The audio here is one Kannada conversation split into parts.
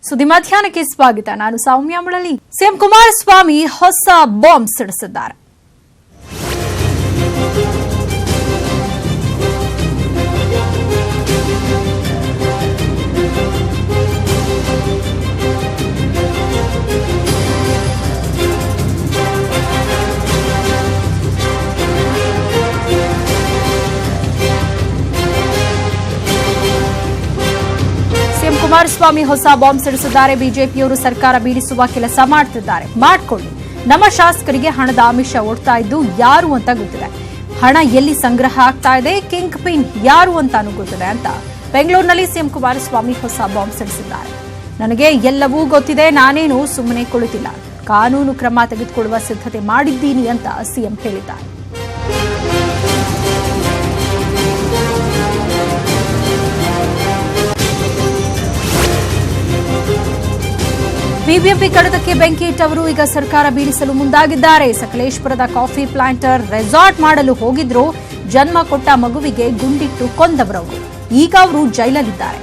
ಸುದ್ದಿ ಮಧ್ಯಾಹ್ನಕ್ಕೆ ಸ್ವಾಗತ. ನಾನು ಸೌಮ್ಯ ಮುಳಲಿ. ಸಿಎಂ ಕುಮಾರಸ್ವಾಮಿ ಹೊಸ ಬಾಂಬ್ ಸಿಡಿಸಿದ್ದಾರೆ. ಕುಮಾರಸ್ವಾಮಿ ಹೊಸ ಬಾಂಬ್ ಸಿಡಿಸಿದ್ದಾರೆ. ಬಿಜೆಪಿಯವರು ಸರ್ಕಾರ ಬೀಳಿಸುವ ಕೆಲಸ ಮಾಡಿಕೊಳ್ಳಿ. ನಮ್ಮ ಶಾಸಕರಿಗೆ ಹಣದ ಆಮಿಷ ಓಡ್ತಾ ಇದ್ದು ಯಾರು ಅಂತ ಗೊತ್ತಿದೆ. ಹಣ ಎಲ್ಲಿ ಸಂಗ್ರಹ ಆಗ್ತಾ ಇದೆ, ಕಿಂಗ್ ಪಿನ್ ಯಾರು ಅಂತಾನೂ ಗೊತ್ತಿದೆ ಅಂತ ಬೆಂಗಳೂರಿನಲ್ಲಿ ಸಿಎಂ ಕುಮಾರಸ್ವಾಮಿ ಹೊಸ ಬಾಂಬ್ ಸಿಡಿಸಿದ್ದಾರೆ. ನನಗೆ ಎಲ್ಲವೂ ಗೊತ್ತಿದೆ, ನಾನೇನು ಸುಮ್ಮನೆ ಕುಳಿತಿಲ್ಲ, ಕಾನೂನು ಕ್ರಮ ತೆಗೆದುಕೊಳ್ಳುವ ಸಿದ್ಧತೆ ಮಾಡಿದ್ದೀನಿ ಅಂತ ಸಿಎಂ ಹೇಳಿದ್ದಾರೆ. ಬಿಬಿಎಂಪಿ ಕಡತಕ್ಕೆ ಬೆಂಕಿ ಇಟ್ಟವರು ಈಗ ಸರ್ಕಾರ ಬೀಳಿಸಲು ಮುಂದಾಗಿದ್ದಾರೆ. ಸಕಲೇಶಪುರದ ಕಾಫಿ ಪ್ಲಾಂಟರ್ ರೆಸಾರ್ಟ್ ಮಾಡಲು ಹೋಗಿದ್ರು. ಜನ್ಮ ಕೊಟ್ಟ ಮಗುವಿಗೆ ಗುಂಡಿಟ್ಟು ಕೊಂದವರವರು ಈಗ ಅವರು ಜೈಲಲ್ಲಿದ್ದಾರೆ.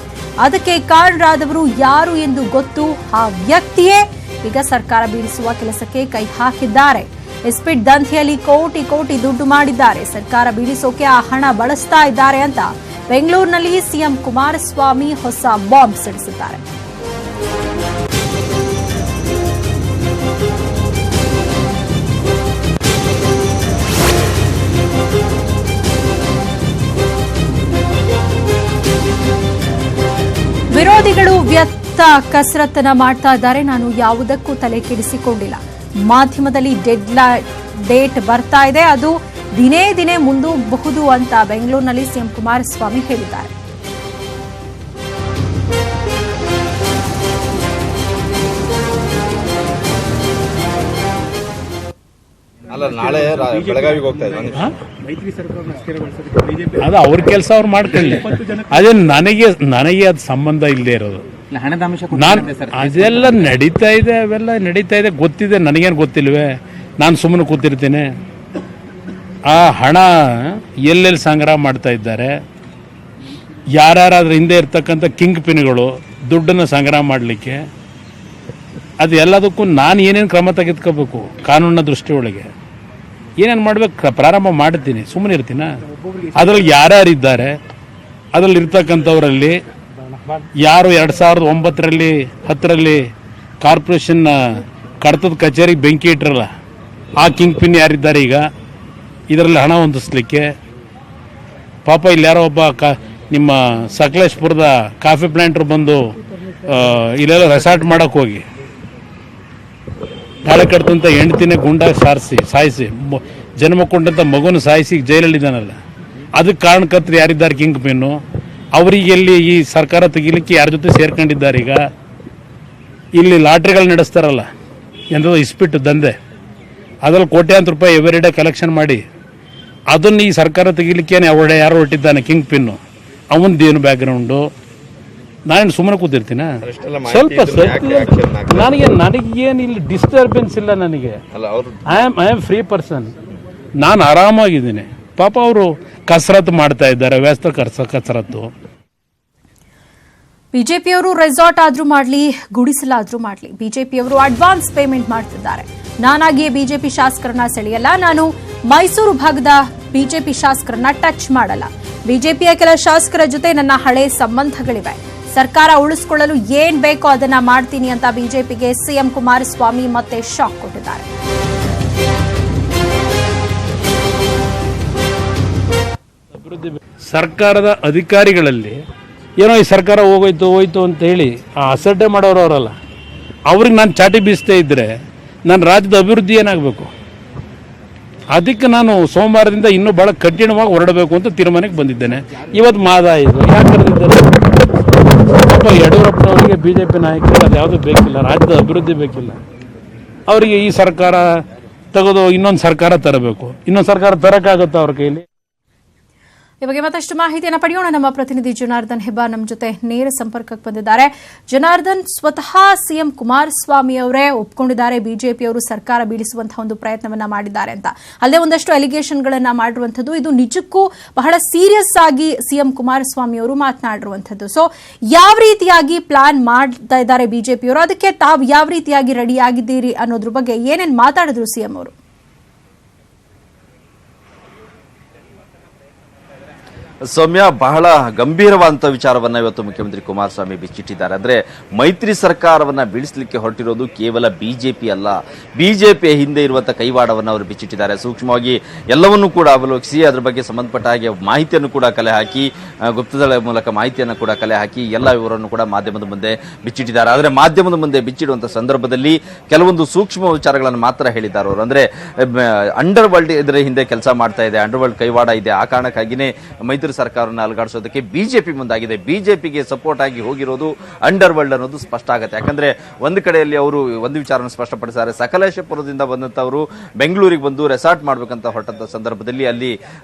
ಅದಕ್ಕೆ ಕಾರಣರಾದವರು ಯಾರು ಎಂದು ಗೊತ್ತು. ಆ ವ್ಯಕ್ತಿಯೇ ಈಗ ಸರ್ಕಾರ ಬೀಳಿಸುವ ಕೆಲಸಕ್ಕೆ ಕೈ ಹಾಕಿದ್ದಾರೆ. ಇಸ್ಪಿಟ್ ದಂಧೆಯಲ್ಲಿ ಕೋಟಿ ಕೋಟಿ ದುಡ್ಡು ಮಾಡಿದ್ದಾರೆ. ಸರ್ಕಾರ ಬೀಳಿಸೋಕೆ ಆ ಹಣ ಬಳಸ್ತಾ ಇದ್ದಾರೆ ಅಂತ ಬೆಂಗಳೂರಿನಲ್ಲಿ ಸಿಎಂ ಕುಮಾರಸ್ವಾಮಿ ಹೊಸ ಬಾಂಬ್ ಸಿಡಿಸಿದ್ದಾರೆ. ವಿರೋಧಿಗಳು ವ್ಯರ್ಥ ಕಸರತ್ತನ್ನ ಮಾಡ್ತಾ ಇದ್ದಾರೆ. ನಾನು ಯಾವುದಕ್ಕೂ ತಲೆ ಕೆಡಿಸಿಕೊಂಡಿಲ್ಲ. ಮಾಧ್ಯಮದಲ್ಲಿ ಡೇಟ್ ಬರ್ತಾ ಇದೆ, ಅದು ದಿನೇ ದಿನೇ ಮುಂದೂಡಬಹುದು ಅಂತ ಬೆಂಗಳೂರಿನಲ್ಲಿ ಸಿಎಂ ಕುಮಾರಸ್ವಾಮಿ ಹೇಳಿದ್ದಾರೆ. ನಾಳೆ ಬೆಳಗಾವಿಗೆ ಹೋಗ್ತಾ ಇದ್ದಾರೆ. ಅದು ಅವ್ರ ಕೆಲಸ ಅವ್ರು ಮಾಡ್ಕೊಳ್ಳಿ. ಅದೇ ನನಗೆ ಅದು ಸಂಬಂಧ ಇಲ್ಲದೆ ಇರೋದು. ಅದೆಲ್ಲ ನಡೀತಾ ಇದೆ, ಅವೆಲ್ಲ ನಡೀತಾ ಇದೆ, ಗೊತ್ತಿದೆ. ನನಗೇನು ಗೊತ್ತಿಲ್ವೇ? ನಾನು ಸುಮ್ಮನೆ ಕೂತಿರ್ತೀನಿ. ಆ ಹಣ ಎಲ್ಲೆಲ್ಲಿ ಸಂಗ್ರಹ ಮಾಡ್ತಾ ಇದ್ದಾರೆ, ಯಾರ್ಯಾರಾದ್ರೂ ಹಿಂದೆ ಇರ್ತಕ್ಕಂಥ ಕಿಂಗ್ ಪಿನ್ಗಳು ದುಡ್ಡನ್ನು ಸಂಗ್ರಹ ಮಾಡಲಿಕ್ಕೆ, ಅದು ಎಲ್ಲದಕ್ಕೂ ನಾನು ಏನೇನು ಕ್ರಮ ತೆಗೆದುಕೋಬೇಕು ಕಾನೂನಿನ ದೃಷ್ಟಿಯೊಳಗೆ ಏನೇನು ಮಾಡಬೇಕು ಪ್ರಾರಂಭ ಮಾಡ್ತೀನಿ. ಸುಮ್ಮನೆ ಇರ್ತೀನ? ಅದರಲ್ಲಿ ಯಾರ್ಯಾರಿದ್ದಾರೆ, ಅದರಲ್ಲಿ ಇರ್ತಕ್ಕಂಥವರಲ್ಲಿ ಯಾರು 2009ರಲ್ಲಿ 10ರಲ್ಲಿ ಕಾರ್ಪೊರೇಷನ್ ಕಡತದ ಕಚೇರಿಗೆ ಬೆಂಕಿ ಇಟ್ಟರಲ್ಲ, ಆ ಕಿಂಗ್ ಪಿನ್ ಯಾರಿದ್ದಾರೆ ಈಗ ಇದರಲ್ಲಿ ಹಣ ಹೊಂದಿಸ್ಲಿಕ್ಕೆ? ಪಾಪ ಇಲ್ಲಿ ಯಾರೋ ಒಬ್ಬ ನಿಮ್ಮ ಸಕಲೇಶ್ಪುರದ ಕಾಫಿ ಪ್ಲಾಂಟ್ರು ಬಂದು ಇಲ್ಲೆಲ್ಲ ರೆಸಾರ್ಟ್ ಮಾಡೋಕ್ಕೆ ಹೋಗಿ ತಾಳೆ ಕಟ್ತಂತ ಹೆಂಡ್ತಿನೇ ಗುಂಡಾಗಿ ಸಾಯಿಸಿ ಜನ್ಮ ಕೊಂಡಂಥ ಮಗುನ ಸಾಯಿಸಿ ಜೈಲಲ್ಲಿದ್ದಾನಲ್ಲ, ಅದಕ್ಕೆ ಕಾರಣಕರ್ತರು ಯಾರಿದ್ದಾರೆ? King pin. ಅವರಿಗೆ ಎಲ್ಲಿ ಈ ಸರ್ಕಾರ ತೆಗಿಲಿಕ್ಕೆ ಯಾರ ಜೊತೆ ಸೇರ್ಕೊಂಡಿದ್ದಾರೆ? ಈಗ ಇಲ್ಲಿ ಲಾಟ್ರಿಗಳು ನಡೆಸ್ತಾರಲ್ಲ, ಎಂಥದ್ದು ಇಸ್ಪಿಟ್ಟು ದಂಧೆ, ಅದ್ರಲ್ಲಿ ಕೋಟ್ಯಾಂತರ ರೂಪಾಯಿ ಎವ್ರಿಡೇ ಕಲೆಕ್ಷನ್ ಮಾಡಿ ಅದನ್ನು ಈ ಸರ್ಕಾರ ತೆಗಿಲಿಕ್ಕೇನೆ ಯಾರು ಹೊಟ್ಟಿದ್ದಾನೆ ಕಿಂಗ್ ಪಿನ್ನು. ಅವನದೇನು ಬ್ಯಾಕ್ಗ್ರೌಂಡು? ನಾನೇನು ಸುಮ್ಮನೆ ಕೂತಿರ್ತೀನ? ಸ್ವಲ್ಪ ನನಗೇನು ಇಲ್ಲಿ ಡಿಸ್ಟರ್ಬೆನ್ಸ್ ಇಲ್ಲ. ನನಗೆ ಐ ಆಮ್ ಫ್ರೀ ಪರ್ಸನ್. ನಾನು ಆರಾಮಾಗಿದ್ದೀನಿ. ಪಾಪ ಅವರು ಕಸರತ್ತು ಮಾಡ್ತಾ ಇದ್ದಾರೆ, ವ್ಯಸ್ತ ಕಸರತ್ತು. ಬಿಜೆಪಿಯವರು ರೆಸಾರ್ಟ್ ಆದ್ರೂ ಮಾಡಲಿ, ಗುಡಿಸಲಾದ್ರೂ ಮಾಡಲಿ, ಬಿಜೆಪಿಯವರು ಅಡ್ವಾನ್ಸ್ ಪೇಮೆಂಟ್ ಮಾಡ್ತಿದ್ದಾರೆ. ನಾನಾಗಿಯೇ ಬಿಜೆಪಿ ಶಾಸಕರನ್ನ ಸೆಳೆಯಲ್ಲ, ನಾನು ಮೈಸೂರು ಭಾಗದ ಬಿಜೆಪಿ ಶಾಸಕರನ್ನ ಟಚ್ ಮಾಡಲ್ಲ. ಬಿಜೆಪಿಯ ಕೆಲ ಶಾಸಕರ ಜೊತೆ ನನ್ನ ಹಳೆ ಸಂಬಂಧಗಳಿವೆ. ಸರ್ಕಾರ ಉಳಿಸಿಕೊಳ್ಳಲು ಏನ್ ಬೇಕೋ ಅದನ್ನ ಮಾಡ್ತೀನಿ ಅಂತ ಬಿಜೆಪಿಗೆ ಸಿಎಂ ಕುಮಾರಸ್ವಾಮಿ ಮತ್ತೆ ಶಾಕ್ ಕೊಟ್ಟಿದ್ದಾರೆ. ಸರ್ಕಾರದ ಅಧಿಕಾರಿಗಳಲ್ಲಿ ಏನೋ ಈ ಸರ್ಕಾರ ಹೋಯ್ತು ಅಂತ ಹೇಳಿ ಅಸಡ್ಡೆ ಮಾಡೋರು ಅವರಲ್ಲ, ಅವ್ರಿಗೆ ನಾನು ಚಾಟಿ ಬೀಸ್ತಾ ಇದ್ರೆ ನನ್ನ ರಾಜ್ಯದ ಅಭಿವೃದ್ಧಿ ಏನಾಗಬೇಕು? ಅದಕ್ಕೆ ನಾನು ಸೋಮವಾರದಿಂದ ಇನ್ನೂ ಬಹಳ ಕಠಿಣವಾಗಿ ಹೊರಡಬೇಕು ಅಂತ ತೀರ್ಮಾನಕ್ಕೆ ಬಂದಿದ್ದೇನೆ. ಇವತ್ತು ಮಾದ ಇದು ಯಾಕೆ ಕರೆದಿದ್ದಾರೆ? ಪಾಪ ಯಡಿಯೂರಪ್ಪನವರಿಗೆ ಬಿಜೆಪಿ ನಾಯಕರಿಗೆ ಅದು ಯಾವುದೂ ಬೇಕಿಲ್ಲ, ರಾಜ್ಯದ ಅಭಿವೃದ್ಧಿ ಬೇಕಿಲ್ಲ. ಅವರಿಗೆ ಈ ಸರ್ಕಾರ ತೆಗೆದು ಇನ್ನೊಂದು ಸರ್ಕಾರ ತರಬೇಕು. ಇನ್ನೊಂದು ಸರ್ಕಾರ ತರಕ್ಕಾಗುತ್ತಾ ಅವ್ರ ಕೈಲಿ? ಈ ಬಗ್ಗೆ ಮತ್ತಷ್ಟು ಮಾಹಿತಿಯನ್ನು ಪಡೆಯೋಣ. ನಮ್ಮ ಪ್ರತಿನಿಧಿ ಜನಾರ್ದನ್ ಹೆಬ್ಬಾರ್ ನಮ್ಮ ಜೊತೆ ನೇರ ಸಂಪರ್ಕಕ್ಕೆ ಬಂದಿದ್ದಾರೆ. ಜನಾರ್ದನ್, ಸ್ವತಃ ಸಿಎಂ ಕುಮಾರಸ್ವಾಮಿ ಅವರೇ ಒಪ್ಕೊಂಡಿದ್ದಾರೆ ಬಿಜೆಪಿಯವರು ಸರ್ಕಾರ ಬೀಳಿಸುವಂತಹ ಒಂದು ಪ್ರಯತ್ನವನ್ನ ಮಾಡಿದ್ದಾರೆ ಅಂತ. ಅಲ್ಲದೆ ಒಂದಷ್ಟು ಅಲಿಗೇಷನ್ಗಳನ್ನ ಮಾಡಿರುವಂತದ್ದು. ಇದು ನಿಜಕ್ಕೂ ಬಹಳ ಸೀರಿಯಸ್ ಆಗಿ ಸಿಎಂ ಕುಮಾರಸ್ವಾಮಿ ಅವರು ಮಾತನಾಡಿರುವಂತದ್ದು. ಸೊ ಯಾವ ರೀತಿಯಾಗಿ ಪ್ಲಾನ್ ಮಾಡ್ತಾ ಇದ್ದಾರೆ ಬಿಜೆಪಿಯವರು, ಅದಕ್ಕೆ ತಾವು ಯಾವ ರೀತಿಯಾಗಿ ರೆಡಿ ಆಗಿದ್ದೀರಿ ಅನ್ನೋದ್ರ ಬಗ್ಗೆ ಏನೇನು ಮಾತಾಡಿದ್ರು ಸಿಎಂ ಅವರು? ಸೌಮ್ಯ, ಬಹಳ ಗಂಭೀರವಾದಂತಹ ವಿಚಾರವನ್ನ ಇವತ್ತು ಮುಖ್ಯಮಂತ್ರಿ ಕುಮಾರಸ್ವಾಮಿ ಬಿಚ್ಚಿಟ್ಟಿದ್ದಾರೆ. ಅಂದ್ರೆ ಮೈತ್ರಿ ಸರ್ಕಾರವನ್ನ ಬೀಳಿಸಲಿಕ್ಕೆ ಹೊರಟಿರೋದು ಕೇವಲ ಬಿಜೆಪಿ ಅಲ್ಲ, ಬಿಜೆಪಿಯ ಹಿಂದೆ ಇರುವಂತಹ ಕೈವಾಡವನ್ನು ಅವರು ಬಿಚ್ಚಿಟ್ಟಿದ್ದಾರೆ. ಸೂಕ್ಷ್ಮವಾಗಿ ಎಲ್ಲವನ್ನೂ ಕೂಡ ಅವಲೋಕಿಸಿ ಅದರ ಬಗ್ಗೆ ಸಂಬಂಧಪಟ್ಟ ಹಾಗೆ ಮಾಹಿತಿಯನ್ನು ಕೂಡ ಕಲೆ ಹಾಕಿ, ಗುಪ್ತದಳ ಮೂಲಕ ಮಾಹಿತಿಯನ್ನು ಕೂಡ ಕಲೆ ಹಾಕಿ ಎಲ್ಲ ವಿವರವನ್ನು ಕೂಡ ಮಾಧ್ಯಮದ ಮುಂದೆ ಬಿಚ್ಚಿಟ್ಟಿದ್ದಾರೆ. ಆದರೆ ಮಾಧ್ಯಮದ ಮುಂದೆ ಬಿಚ್ಚಿಡುವಂತಹ ಸಂದರ್ಭದಲ್ಲಿ ಕೆಲವೊಂದು ಸೂಕ್ಷ್ಮ ವಿಚಾರಗಳನ್ನು ಮಾತ್ರ ಹೇಳಿದ್ದಾರೆ ಅವರು. ಅಂದ್ರೆ ಅಂಡರ್ ವರ್ಲ್ಡ್ ಇದರ ಹಿಂದೆ ಕೆಲಸ ಮಾಡ್ತಾ ಇದೆ, ಅಂಡರ್ ವರ್ಲ್ಡ್ ಕೈವಾಡ ಇದೆ, ಆ ಕಾರಣಕ್ಕಾಗಿನೇ ಮೈತ್ರಿ ಸರ್ಕಾರವನ್ನು ಅಲುಗಾಡಿಸೋದಕ್ಕೆ ಬಿಜೆಪಿ ಮುಂದಾಗಿದೆ. ಬಿಜೆಪಿಗೆ ಸಪೋರ್ಟ್ ಆಗಿ ಹೋಗಿರೋದು ಅಂಡರ್ ವರ್ಲ್ಡ್ ಅನ್ನೋದು ಸ್ಪಷ್ಟ ಆಗುತ್ತೆ. ಯಾಕಂದ್ರೆ ಒಂದು ಕಡೆಯಲ್ಲಿ ಅವರು ಒಂದು ವಿಚಾರವನ್ನು ಸ್ಪಷ್ಟಪಡಿಸಿದ್ದಾರೆ. ಸಕಲೇಶಪುರದಿಂದ ಬಂದಂತವರು ಬೆಂಗಳೂರಿಗೆ ಬಂದು ರೆಸಾರ್ಟ್ ಮಾಡ್ಬೇಕಂತ ಹೊರಟಂತ ಸಂದರ್ಭದಲ್ಲಿ ಅಲ್ಲಿ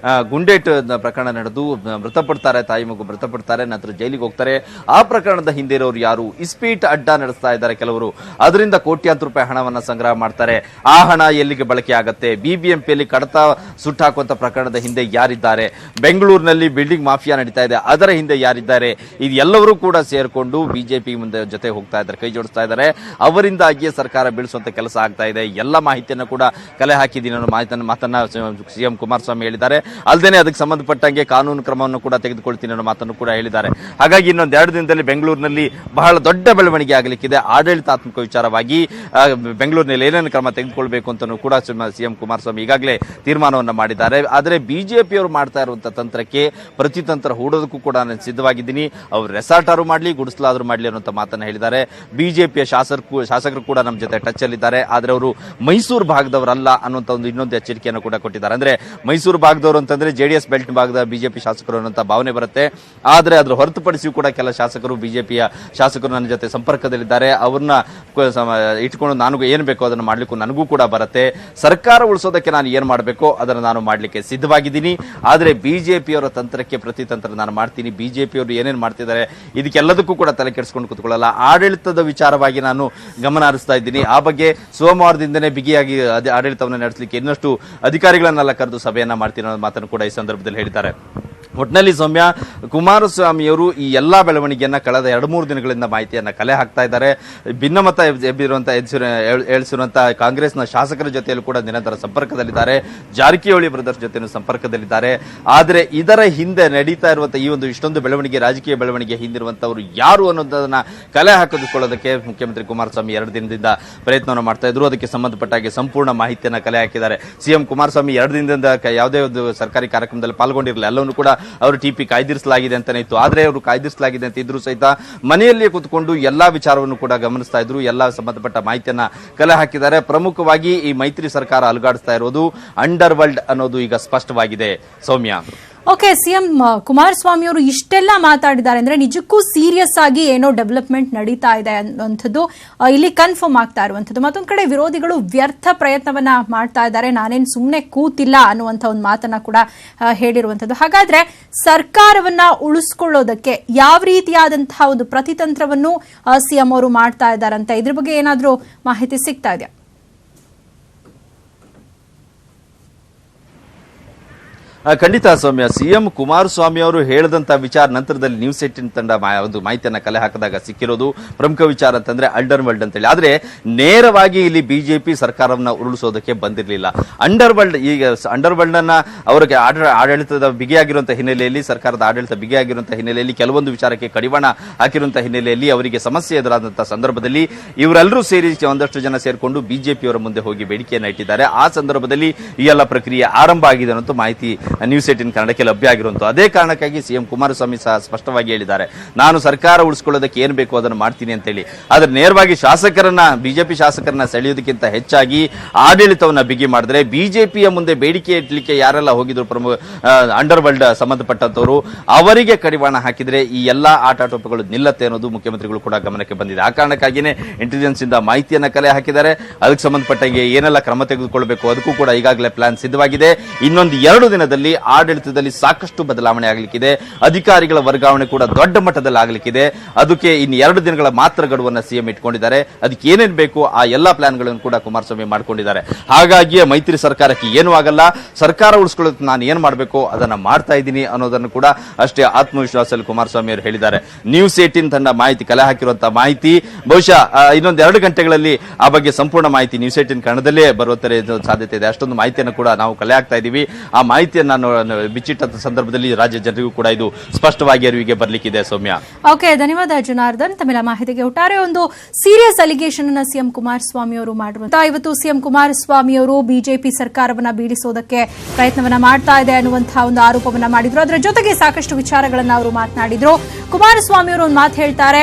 ಗುಂಡೇಟ್ ಪ್ರಕರಣ ನಡೆದು ಮೃತಪಡ್ತಾರೆ, ತಾಯಿ ಮಗು ಮೃತಪಡ್ತಾರೆ, ನಂತರ ಜೈಲಿಗೆ ಹೋಗ್ತಾರೆ. ಆ ಪ್ರಕರಣದ ಹಿಂದೆ ಇರೋರು ಯಾರು? ಇಸ್ಪೀಟ್ ಅಡ್ಡ ನಡೆಸ್ತಾ ಇದ್ದಾರೆ ಕೆಲವರು, ಅದರಿಂದ ಕೋಟ್ಯಾಂತರ ರೂಪಾಯಿ ಹಣವನ್ನ ಸಂಗ್ರಹ ಮಾಡ್ತಾರೆ. ಆ ಹಣ ಎಲ್ಲಿಗೆ ಬಳಕೆ ಆಗತ್ತೆ? ಬಿಬಿಎಂಪಿಯಲ್ಲಿ ಕಡತ ಸುಟ್ಟಾಕುವಂತ ಪ್ರಕರಣದ ಹಿಂದೆ ಯಾರಿದ್ದಾರೆ? ಬೆಂಗಳೂರಿನಲ್ಲಿ ಬಿಲ್ಡಿಂಗ್ ಮಾಫಿಯಾ ನಡೀತಾ ಇದೆ, ಅದರ ಹಿಂದೆ ಯಾರಿದ್ದಾರೆ? ಇದು ಎಲ್ಲರೂ ಕೂಡ ಸೇರ್ಕೊಂಡು ಬಿಜೆಪಿ ಮುಂದೆ ಜೊತೆ ಹೋಗ್ತಾ ಇದ್ದಾರೆ, ಕೈ ಜೋಡಿಸ್ತಾ ಇದ್ದಾರೆ. ಅವರಿಂದಾಗಿಯೇ ಸರ್ಕಾರ ಬೀಳಿಸುವಂತ ಕೆಲಸ ಆಗ್ತಾ ಇದೆ. ಎಲ್ಲ ಮಾಹಿತಿಯನ್ನು ಕೂಡ ಕಲೆ ಹಾಕಿದ್ದೀನಿ ಅನ್ನೋ ಮಾತನ್ನ ಸಿಎಂ ಕುಮಾರಸ್ವಾಮಿ ಹೇಳಿದ್ದಾರೆ. ಅಲ್ಲದೆ ಅದಕ್ಕೆ ಸಂಬಂಧಪಟ್ಟಂಗೆ ಕಾನೂನು ಕ್ರಮವನ್ನು ಕೂಡ ತೆಗೆದುಕೊಳ್ತೀನಿ ಅನ್ನೋ ಮಾತನ್ನು ಕೂಡ ಹೇಳಿದ್ದಾರೆ. ಹಾಗಾಗಿ ಇನ್ನೊಂದು 2 ದಿನದಲ್ಲಿ ಬೆಂಗಳೂರಿನಲ್ಲಿ ಬಹಳ ದೊಡ್ಡ ಬೆಳವಣಿಗೆ ಆಗಲಿಕ್ಕಿದೆ. ಆಡಳಿತಾತ್ಮಕ ವಿಚಾರವಾಗಿ ಬೆಂಗಳೂರಿನಲ್ಲಿ ಏನೇನು ಕ್ರಮ ತೆಗೆದುಕೊಳ್ಬೇಕು ಅಂತ ಕೂಡ ಸಿಎಂ ಕುಮಾರಸ್ವಾಮಿ ಈಗಾಗಲೇ ತೀರ್ಮಾನವನ್ನು ಮಾಡಿದ್ದಾರೆ. ಆದರೆ ಬಿಜೆಪಿಯವರು ಮಾಡ್ತಾ ಇರುವಂತಹ ತಂತ್ರಕ್ಕೆ ಪ್ರತಿತಂತ್ರ ಹೂಡೋದಕ್ಕೂ ಕೂಡ ನಾನು ಸಿದ್ಧವಾಗಿದ್ದೀನಿ. ಅವರು ರೆಸಾರ್ಟ್ ಆರು ಮಾಡಲಿ, ಗುಡಿಸಲಾದ್ರೂ ಮಾಡಲಿ ಅನ್ನುವಂಥ ಮಾತನ್ನು ಹೇಳಿದ್ದಾರೆ. ಬಿಜೆಪಿಯ ಶಾಸಕರು ಕೂಡ ನಮ್ಮ ಜೊತೆ ಟಚ್ ಅಲ್ಲಿದ್ದಾರೆ. ಆದರೆ ಅವರು ಮೈಸೂರು ಭಾಗದವರಲ್ಲ ಅನ್ನುವಂಥ ಇನ್ನೊಂದು ಎಚ್ಚರಿಕೆಯನ್ನು ಕೂಡ ಕೊಟ್ಟಿದ್ದಾರೆ. ಅಂದ್ರೆ ಮೈಸೂರು ಭಾಗದವರು ಅಂತಂದ್ರೆ ಜೆಡಿಎಸ್ ಬೆಲ್ಟ್ ಭಾಗದ ಬಿಜೆಪಿ ಶಾಸಕರು ಅನ್ನುವಂಥ ಭಾವನೆ ಬರುತ್ತೆ. ಆದರೆ ಅದರ ಹೊರತುಪಡಿಸಿಯೂ ಕೂಡ ಕೆಲ ಶಾಸಕರು, ಬಿಜೆಪಿಯ ಶಾಸಕರು ನನ್ನ ಜೊತೆ ಸಂಪರ್ಕದಲ್ಲಿದ್ದಾರೆ. ಅವ್ರನ್ನ ಇಟ್ಕೊಂಡು ನಾನು ಏನು ಬೇಕೋ ಅದನ್ನು ಮಾಡ್ಲಿಕ್ಕೂ ನನಗೂ ಕೂಡ ಬರುತ್ತೆ. ಸರ್ಕಾರ ಉಳಿಸೋದಕ್ಕೆ ನಾನು ಏನು ಮಾಡಬೇಕೋ ಅದನ್ನು ನಾನು ಮಾಡಲಿಕ್ಕೆ ಸಿದ್ಧವಾಗಿದ್ದೀನಿ. ಆದರೆ ಬಿಜೆಪಿಯವರ ತಂತ್ರಕ್ಕೆ ಪ್ರತಿತಂತ್ರ ನಾನು ಮಾಡ್ತೀನಿ. ಬಿಜೆಪಿಯವರು ಏನೇನು ಮಾಡ್ತಿದ್ದಾರೆ ಇದಕ್ಕೆಲ್ಲದಕ್ಕೂ ಕೂಡ ತಲೆ ಕೆಡಿಸ್ಕೊಂಡು ಕೂತ್ಕೊಳ್ಳಲ್ಲ. ಆಡಳಿತದ ವಿಚಾರವಾಗಿ ನಾನು ಗಮನ ಹರಿಸ್ತಾ ಇದ್ದೀನಿ. ಆ ಬಗ್ಗೆ ಸೋಮವಾರದಿಂದನೇ ಬಿಗಿಯಾಗಿ ಆಡಳಿತವನ್ನು ನಡೆಸಲಿಕ್ಕೆ ಇನ್ನಷ್ಟು ಅಧಿಕಾರಿಗಳನ್ನೆಲ್ಲ ಕರೆದು ಸಭೆಯನ್ನ ಮಾಡ್ತೀನಿ ಅನ್ನೋ ಮಾತನ್ನು ಕೂಡ ಈ ಸಂದರ್ಭದಲ್ಲಿ ಹೇಳಿದ್ದಾರೆ. ಒಟ್ಟಿನಲ್ಲಿ ಸೌಮ್ಯ, ಕುಮಾರಸ್ವಾಮಿಯವರು ಈ ಎಲ್ಲಾ ಬೆಳವಣಿಗೆಯನ್ನ ಕಳೆದ 2-3 ದಿನಗಳಿಂದ ಮಾಹಿತಿಯನ್ನ ಕಲೆ ಹಾಕ್ತಾ ಇದ್ದಾರೆ. ಭಿನ್ನಮತ ಎಳಿಸಿರುವಂತಹ ಕಾಂಗ್ರೆಸ್ನ ಶಾಸಕರ ಜೊತೆಯಲ್ಲೂ ಕೂಡ ನಿರಂತರ ಸಂಪರ್ಕದಲ್ಲಿದ್ದಾರೆ. ಜಾರಕಿಹೊಳಿ ಬ್ರದರ್ಸ್ ಜೊತೆ ಸಂಪರ್ಕದಲ್ಲಿದ್ದಾರೆ. ಆದರೆ ಇದರ ಹಿಂದೆ ನಡೀತಾ ಇರುವಂತಹ ಈ ಒಂದು ಇಷ್ಟೊಂದು ಬೆಳವಣಿಗೆ, ರಾಜಕೀಯ ಬೆಳವಣಿಗೆ ಹಿಂದಿರುವಂತವರು ಯಾರು ಅನ್ನೋದನ್ನ ಕಲೆ ಹಾಕಿಕೊಳ್ಳೋದಕ್ಕೆ ಮುಖ್ಯಮಂತ್ರಿ ಕುಮಾರಸ್ವಾಮಿ 2 ದಿನದಿಂದ ಪ್ರಯತ್ನವನ್ನು ಮಾಡ್ತಾ ಇದ್ರು. ಅದಕ್ಕೆ ಸಂಬಂಧಪಟ್ಟ ಹಾಗೆ ಸಂಪೂರ್ಣ ಮಾಹಿತಿಯನ್ನ ಕಲೆ ಹಾಕಿದ್ದಾರೆ. ಸಿಎಂ ಕುಮಾರಸ್ವಾಮಿ 2 ದಿನದಿಂದ ಯಾವುದೇ ಒಂದು ಸರ್ಕಾರಿ ಕಾರ್ಯಕ್ರಮದಲ್ಲಿ ಪಾಲ್ಗೊಂಡಿರಲಿಲ್ಲ. ಎಲ್ಲವನ್ನೂ ಕೂಡ ಅವರು ಟಿಪಿ ಕಾಯ್ದಿರಿಸಲಾಗಿದೆ ಅಂತಾನೆ ಇತ್ತು. ಆದ್ರೆ ಅವರು ಕಾಯ್ದಿರಿಸಲಾಗಿದೆ ಅಂತ ಇದ್ರು ಸಹಿತ ಮನೆಯಲ್ಲಿಯೇ ಕೂತ್ಕೊಂಡು ಎಲ್ಲಾ ವಿಚಾರವನ್ನು ಕೂಡ ಗಮನಿಸ್ತಾ ಇದ್ರು. ಎಲ್ಲಾ ಸಂಬಂಧಪಟ್ಟ ಮಾಹಿತಿಯನ್ನ ಕಲೆ ಹಾಕಿದ್ದಾರೆ. ಪ್ರಮುಖವಾಗಿ ಈ ಮೈತ್ರಿ ಸರ್ಕಾರ ಅಲುಗಾಡಿಸ್ತಾ ಇರೋದು ಅಂಡರ್ ವರ್ಲ್ಡ್ ಅನ್ನೋದು ಈಗ ಸ್ಪಷ್ಟವಾಗಿದೆ. ಸೌಮ್ಯ, ಓಕೆ, ಸಿಎಂ ಕುಮಾರಸ್ವಾಮಿ ಅವರು ಇಷ್ಟೆಲ್ಲ ಮಾತಾಡಿದ್ದಾರೆ ಅಂದ್ರೆ ನಿಜಕ್ಕೂ ಸೀರಿಯಸ್ ಆಗಿ ಏನೋ ಡೆವಲಪ್ಮೆಂಟ್ ನಡೀತಾ ಇದೆ ಅನ್ನುವಂಥದ್ದು ಇಲ್ಲಿ ಕನ್ಫರ್ಮ್ ಆಗ್ತಾ ಇರುವಂಥದ್ದು. ಮತ್ತೊಂದು ಕಡೆ ವಿರೋಧಿಗಳು ವ್ಯರ್ಥ ಪ್ರಯತ್ನವನ್ನ ಮಾಡ್ತಾ ಇದ್ದಾರೆ, ನಾನೇನು ಸುಮ್ಮನೆ ಕೂತಿಲ್ಲ ಅನ್ನುವಂಥ ಒಂದು ಮಾತನ್ನ ಕೂಡ ಹೇಳಿರುವಂಥದ್ದು. ಹಾಗಾದ್ರೆ ಸರ್ಕಾರವನ್ನ ಉಳಿಸ್ಕೊಳ್ಳೋದಕ್ಕೆ ಯಾವ ರೀತಿಯಾದಂತಹ ಒಂದು ಪ್ರತಿತಂತ್ರವನ್ನು ಸಿಎಂ ಅವರು ಮಾಡ್ತಾ ಇದ್ದಾರಂತ ಇದ್ರ ಬಗ್ಗೆ ಏನಾದರೂ ಮಾಹಿತಿ ಸಿಗ್ತಾ ಇದೆಯಾ? ಖಂಡಿತ ಸೌಮ್ಯ, ಸಿಎಂ ಕುಮಾರಸ್ವಾಮಿ ಅವರು ಹೇಳಿದಂತ ವಿಚಾರ ನಂತರದಲ್ಲಿ ನ್ಯೂಸ್ 18 ತಂಡ ಒಂದು ಮಾಹಿತಿಯನ್ನ ಕಲೆ ಹಾಕಿದಾಗ ಸಿಕ್ಕಿರೋದು ಪ್ರಮುಖ ವಿಚಾರ ಅಂತಂದ್ರೆ ಅಂಡರ್ ವರ್ಲ್ಡ್ ಅಂತೇಳಿ. ಆದ್ರೆ ನೇರವಾಗಿ ಇಲ್ಲಿ ಬಿಜೆಪಿ ಸರ್ಕಾರವನ್ನ ಉರುಳಿಸೋದಕ್ಕೆ ಬಂದಿರಲಿಲ್ಲ. ಅಂಡರ್ ವರ್ಲ್ಡ್ ಈಗ ಅಂಡರ್ ವರ್ಲ್ಡ್ ಅನ್ನ ಅವರಿಗೆ ಆಡಳಿತದ ಬಿಗಿಯಾಗಿರುವಂತಹ ಹಿನ್ನೆಲೆಯಲ್ಲಿ, ಸರ್ಕಾರದ ಆಡಳಿತ ಬಿಗಿಯಾಗಿರುವಂತಹ ಹಿನ್ನೆಲೆಯಲ್ಲಿ, ಕೆಲವೊಂದು ವಿಚಾರಕ್ಕೆ ಕಡಿವಾಣ ಹಾಕಿರುವಂತಹ ಹಿನ್ನೆಲೆಯಲ್ಲಿ ಅವರಿಗೆ ಸಮಸ್ಯೆ ಎದುರಾದಂತಹ ಸಂದರ್ಭದಲ್ಲಿ ಇವರೆಲ್ಲರೂ ಸೇರಿ ಒಂದಷ್ಟು ಜನ ಸೇರ್ಕೊಂಡು ಬಿಜೆಪಿಯವರ ಮುಂದೆ ಹೋಗಿ ಬೇಡಿಕೆಯನ್ನ ಇಟ್ಟಿದ್ದಾರೆ. ಆ ಸಂದರ್ಭದಲ್ಲಿ ಈ ಎಲ್ಲ ಪ್ರಕ್ರಿಯೆ ಆರಂಭ ಆಗಿದೆ ಅನ್ನೋ ಮಾಹಿತಿ ನ್ಯೂಸ್ 18 ಕನ್ನಡಕ್ಕೆ ಲಭ್ಯ ಆಗಿರುವಂತ. ಅದೇ ಕಾರಣಕ್ಕಾಗಿ ಸಿಎಂ ಕುಮಾರಸ್ವಾಮಿ ಸಹ ಸ್ಪಷ್ಟವಾಗಿ ಹೇಳಿದ್ದಾರೆ, ನಾನು ಸರ್ಕಾರ ಉಳಿಸಿಕೊಳ್ಳೋದಕ್ಕೆ ಏನ್ ಬೇಕೋ ಅದನ್ನು ಮಾಡ್ತೀನಿ ಅಂತೇಳಿ. ಆದ್ರೆ ನೇರವಾಗಿ ಬಿಜೆಪಿ ಶಾಸಕರನ್ನ ಸೆಳೆಯೋದಕ್ಕಿಂತ ಹೆಚ್ಚಾಗಿ ಆಡಳಿತವನ್ನ ಬಿಗಿ ಮಾಡಿದ್ರೆ ಬಿಜೆಪಿಯ ಮುಂದೆ ಬೇಡಿಕೆ ಇಡ್ಲಿಕ್ಕೆ ಯಾರೆಲ್ಲ ಹೋಗಿದ್ರು ಪ್ರಮುಖ ಅಂಡರ್ ವರ್ಲ್ಡ್ ಸಂಬಂಧಪಟ್ಟಂತವರು ಅವರಿಗೆ ಕಡಿವಾಣ ಹಾಕಿದ್ರೆ ಈ ಎಲ್ಲಾ ಆಟಾಟೋಪಗಳು ನಿಲ್ಲತ್ತೆ ಅನ್ನೋದು ಮುಖ್ಯಮಂತ್ರಿಗಳು ಕೂಡ ಗಮನಕ್ಕೆ ಬಂದಿದೆ. ಆ ಕಾರಣಕ್ಕಾಗಿನೇ ಇಂಟೆಲಿಜೆನ್ಸ್ ಇಂದ ಮಾಹಿತಿಯನ್ನ ಕಲೆ ಹಾಕಿದ್ದಾರೆ. ಅದಕ್ಕೆ ಸಂಬಂಧಪಟ್ಟಂಗೆ ಏನೆಲ್ಲ ಕ್ರಮ ತೆಗೆದುಕೊಳ್ಬೇಕು ಅದಕ್ಕೂ ಕೂಡ ಈಗಾಗಲೇ ಪ್ಲಾನ್ ಸಿದ್ಧವಾಗಿದೆ. ಇನ್ನೊಂದು 2 ದಿನದಲ್ಲಿ ಸಂದರ್ಭದಲ್ಲಿ ಆಡಳಿತದಲ್ಲಿ ಸಾಕಷ್ಟು ಬದಲಾವಣೆ ಆಗಲಿಕ್ಕಿದೆ, ಅಧಿಕಾರಿಗಳ ವರ್ಗಾವಣೆ ಕೂಡ ದೊಡ್ಡ ಮಟ್ಟದಲ್ಲಿ ಆಗಲಿಕ್ಕಿದೆ. ಅದಕ್ಕೆ ಇನ್ನು 2 ದಿನಗಳ ಮಾತ್ರ ಗಡುವನ್ನ ಸಿಎಂ ಇಟ್ಕೊಂಡಿದ್ದಾರೆ. ಅದಕ್ಕೆ ಏನೇನ್ ಬೇಕು ಆ ಎಲ್ಲಾ ಪ್ಲಾನ್ಗಳನ್ನು ಕೂಡ ಕುಮಾರಸ್ವಾಮಿ ಮಾಡ್ಕೊಂಡಿದ್ದಾರೆ. ಹಾಗಾಗಿ ಮೈತ್ರಿ ಸರ್ಕಾರಕ್ಕೆ ಏನೂ ಆಗಲ್ಲ, ಸರ್ಕಾರ ಉಳಿಸ್ಕೊಳ್ಳೋದಕ್ಕೆ ನಾನು ಏನ್ ಮಾಡಬೇಕು ಅದನ್ನ ಮಾಡ್ತಾ ಇದ್ದೀನಿ ಅನ್ನೋದನ್ನು ಕೂಡ ಅಷ್ಟೇ ಆತ್ಮವಿಶ್ವಾಸದಲ್ಲಿ ಕುಮಾರಸ್ವಾಮಿ ಅವರು ಹೇಳಿದ್ದಾರೆ. ನ್ಯೂಸ್ 18 ತಂಡ ಮಾಹಿತಿ ಕಲೆ ಹಾಕಿರುವಂತಹ ಮಾಹಿತಿ ಬಹುಶಃ ಇನ್ನೊಂದು 2 ಗಂಟೆಗಳಲ್ಲಿ ಆ ಬಗ್ಗೆ ಸಂಪೂರ್ಣ ಮಾಹಿತಿ ನ್ಯೂಸ್ 18 ಕನ್ನಡದಲ್ಲೇ ಬರುತ್ತಾರೆ ಸಾಧ್ಯತೆ ಇದೆ. ಅಷ್ಟೊಂದು ಮಾಹಿತಿಯನ್ನು ಕೂಡ ನಾವು ಕಲೆ ಹಾಕ್ತಾ ಇದ್ದೀವಿ. ಆ ಮಾಹಿತಿಯನ್ನು ನಾನು ಬಿಚ್ಚಿಟ್ಟ ಸಂದರ್ಭದಲ್ಲಿ ರಾಜ್ಯ ಜನರಿಗೂ ಕೂಡ ಇದು ಸ್ಪಷ್ಟವಾಗಿ ಅರಿವಿಗೆ ಬರ್ಲಿಕ್ಕಿದೆ. ಸೌಮ್ಯ, ಓಕೆ, ಧನ್ಯವಾದ ಜನಾರ್ದನ್ ತಮ್ಮೆಲ್ಲ ಮಾಹಿತಿಗೆ. ಒಟ್ಟಾರೆ ಒಂದು ಸೀರಿಯಸ್ ಅಲಿಗೇಷನ್ ಅನ್ನ ಸಿಎಂ ಕುಮಾರಸ್ವಾಮಿ ಅವರು ಮಾಡಿರುವಂತಹ, ಇವತ್ತು ಸಿಎಂ ಕುಮಾರಸ್ವಾಮಿ ಅವರು ಬಿಜೆಪಿ ಸರ್ಕಾರವನ್ನ ಬೀಳಿಸೋದಕ್ಕೆ ಪ್ರಯತ್ನವನ್ನ ಮಾಡ್ತಾ ಇದೆ ಅನ್ನುವಂತಹ ಒಂದು ಆರೋಪವನ್ನ ಮಾಡಿದ್ರು. ಅದರ ಜೊತೆಗೆ ಸಾಕಷ್ಟು ವಿಚಾರಗಳನ್ನ ಅವರು ಮಾತನಾಡಿದ್ರು. ಕುಮಾರಸ್ವಾಮಿ ಅವರು ಒಂದು ಮಾತು ಹೇಳ್ತಾರೆ,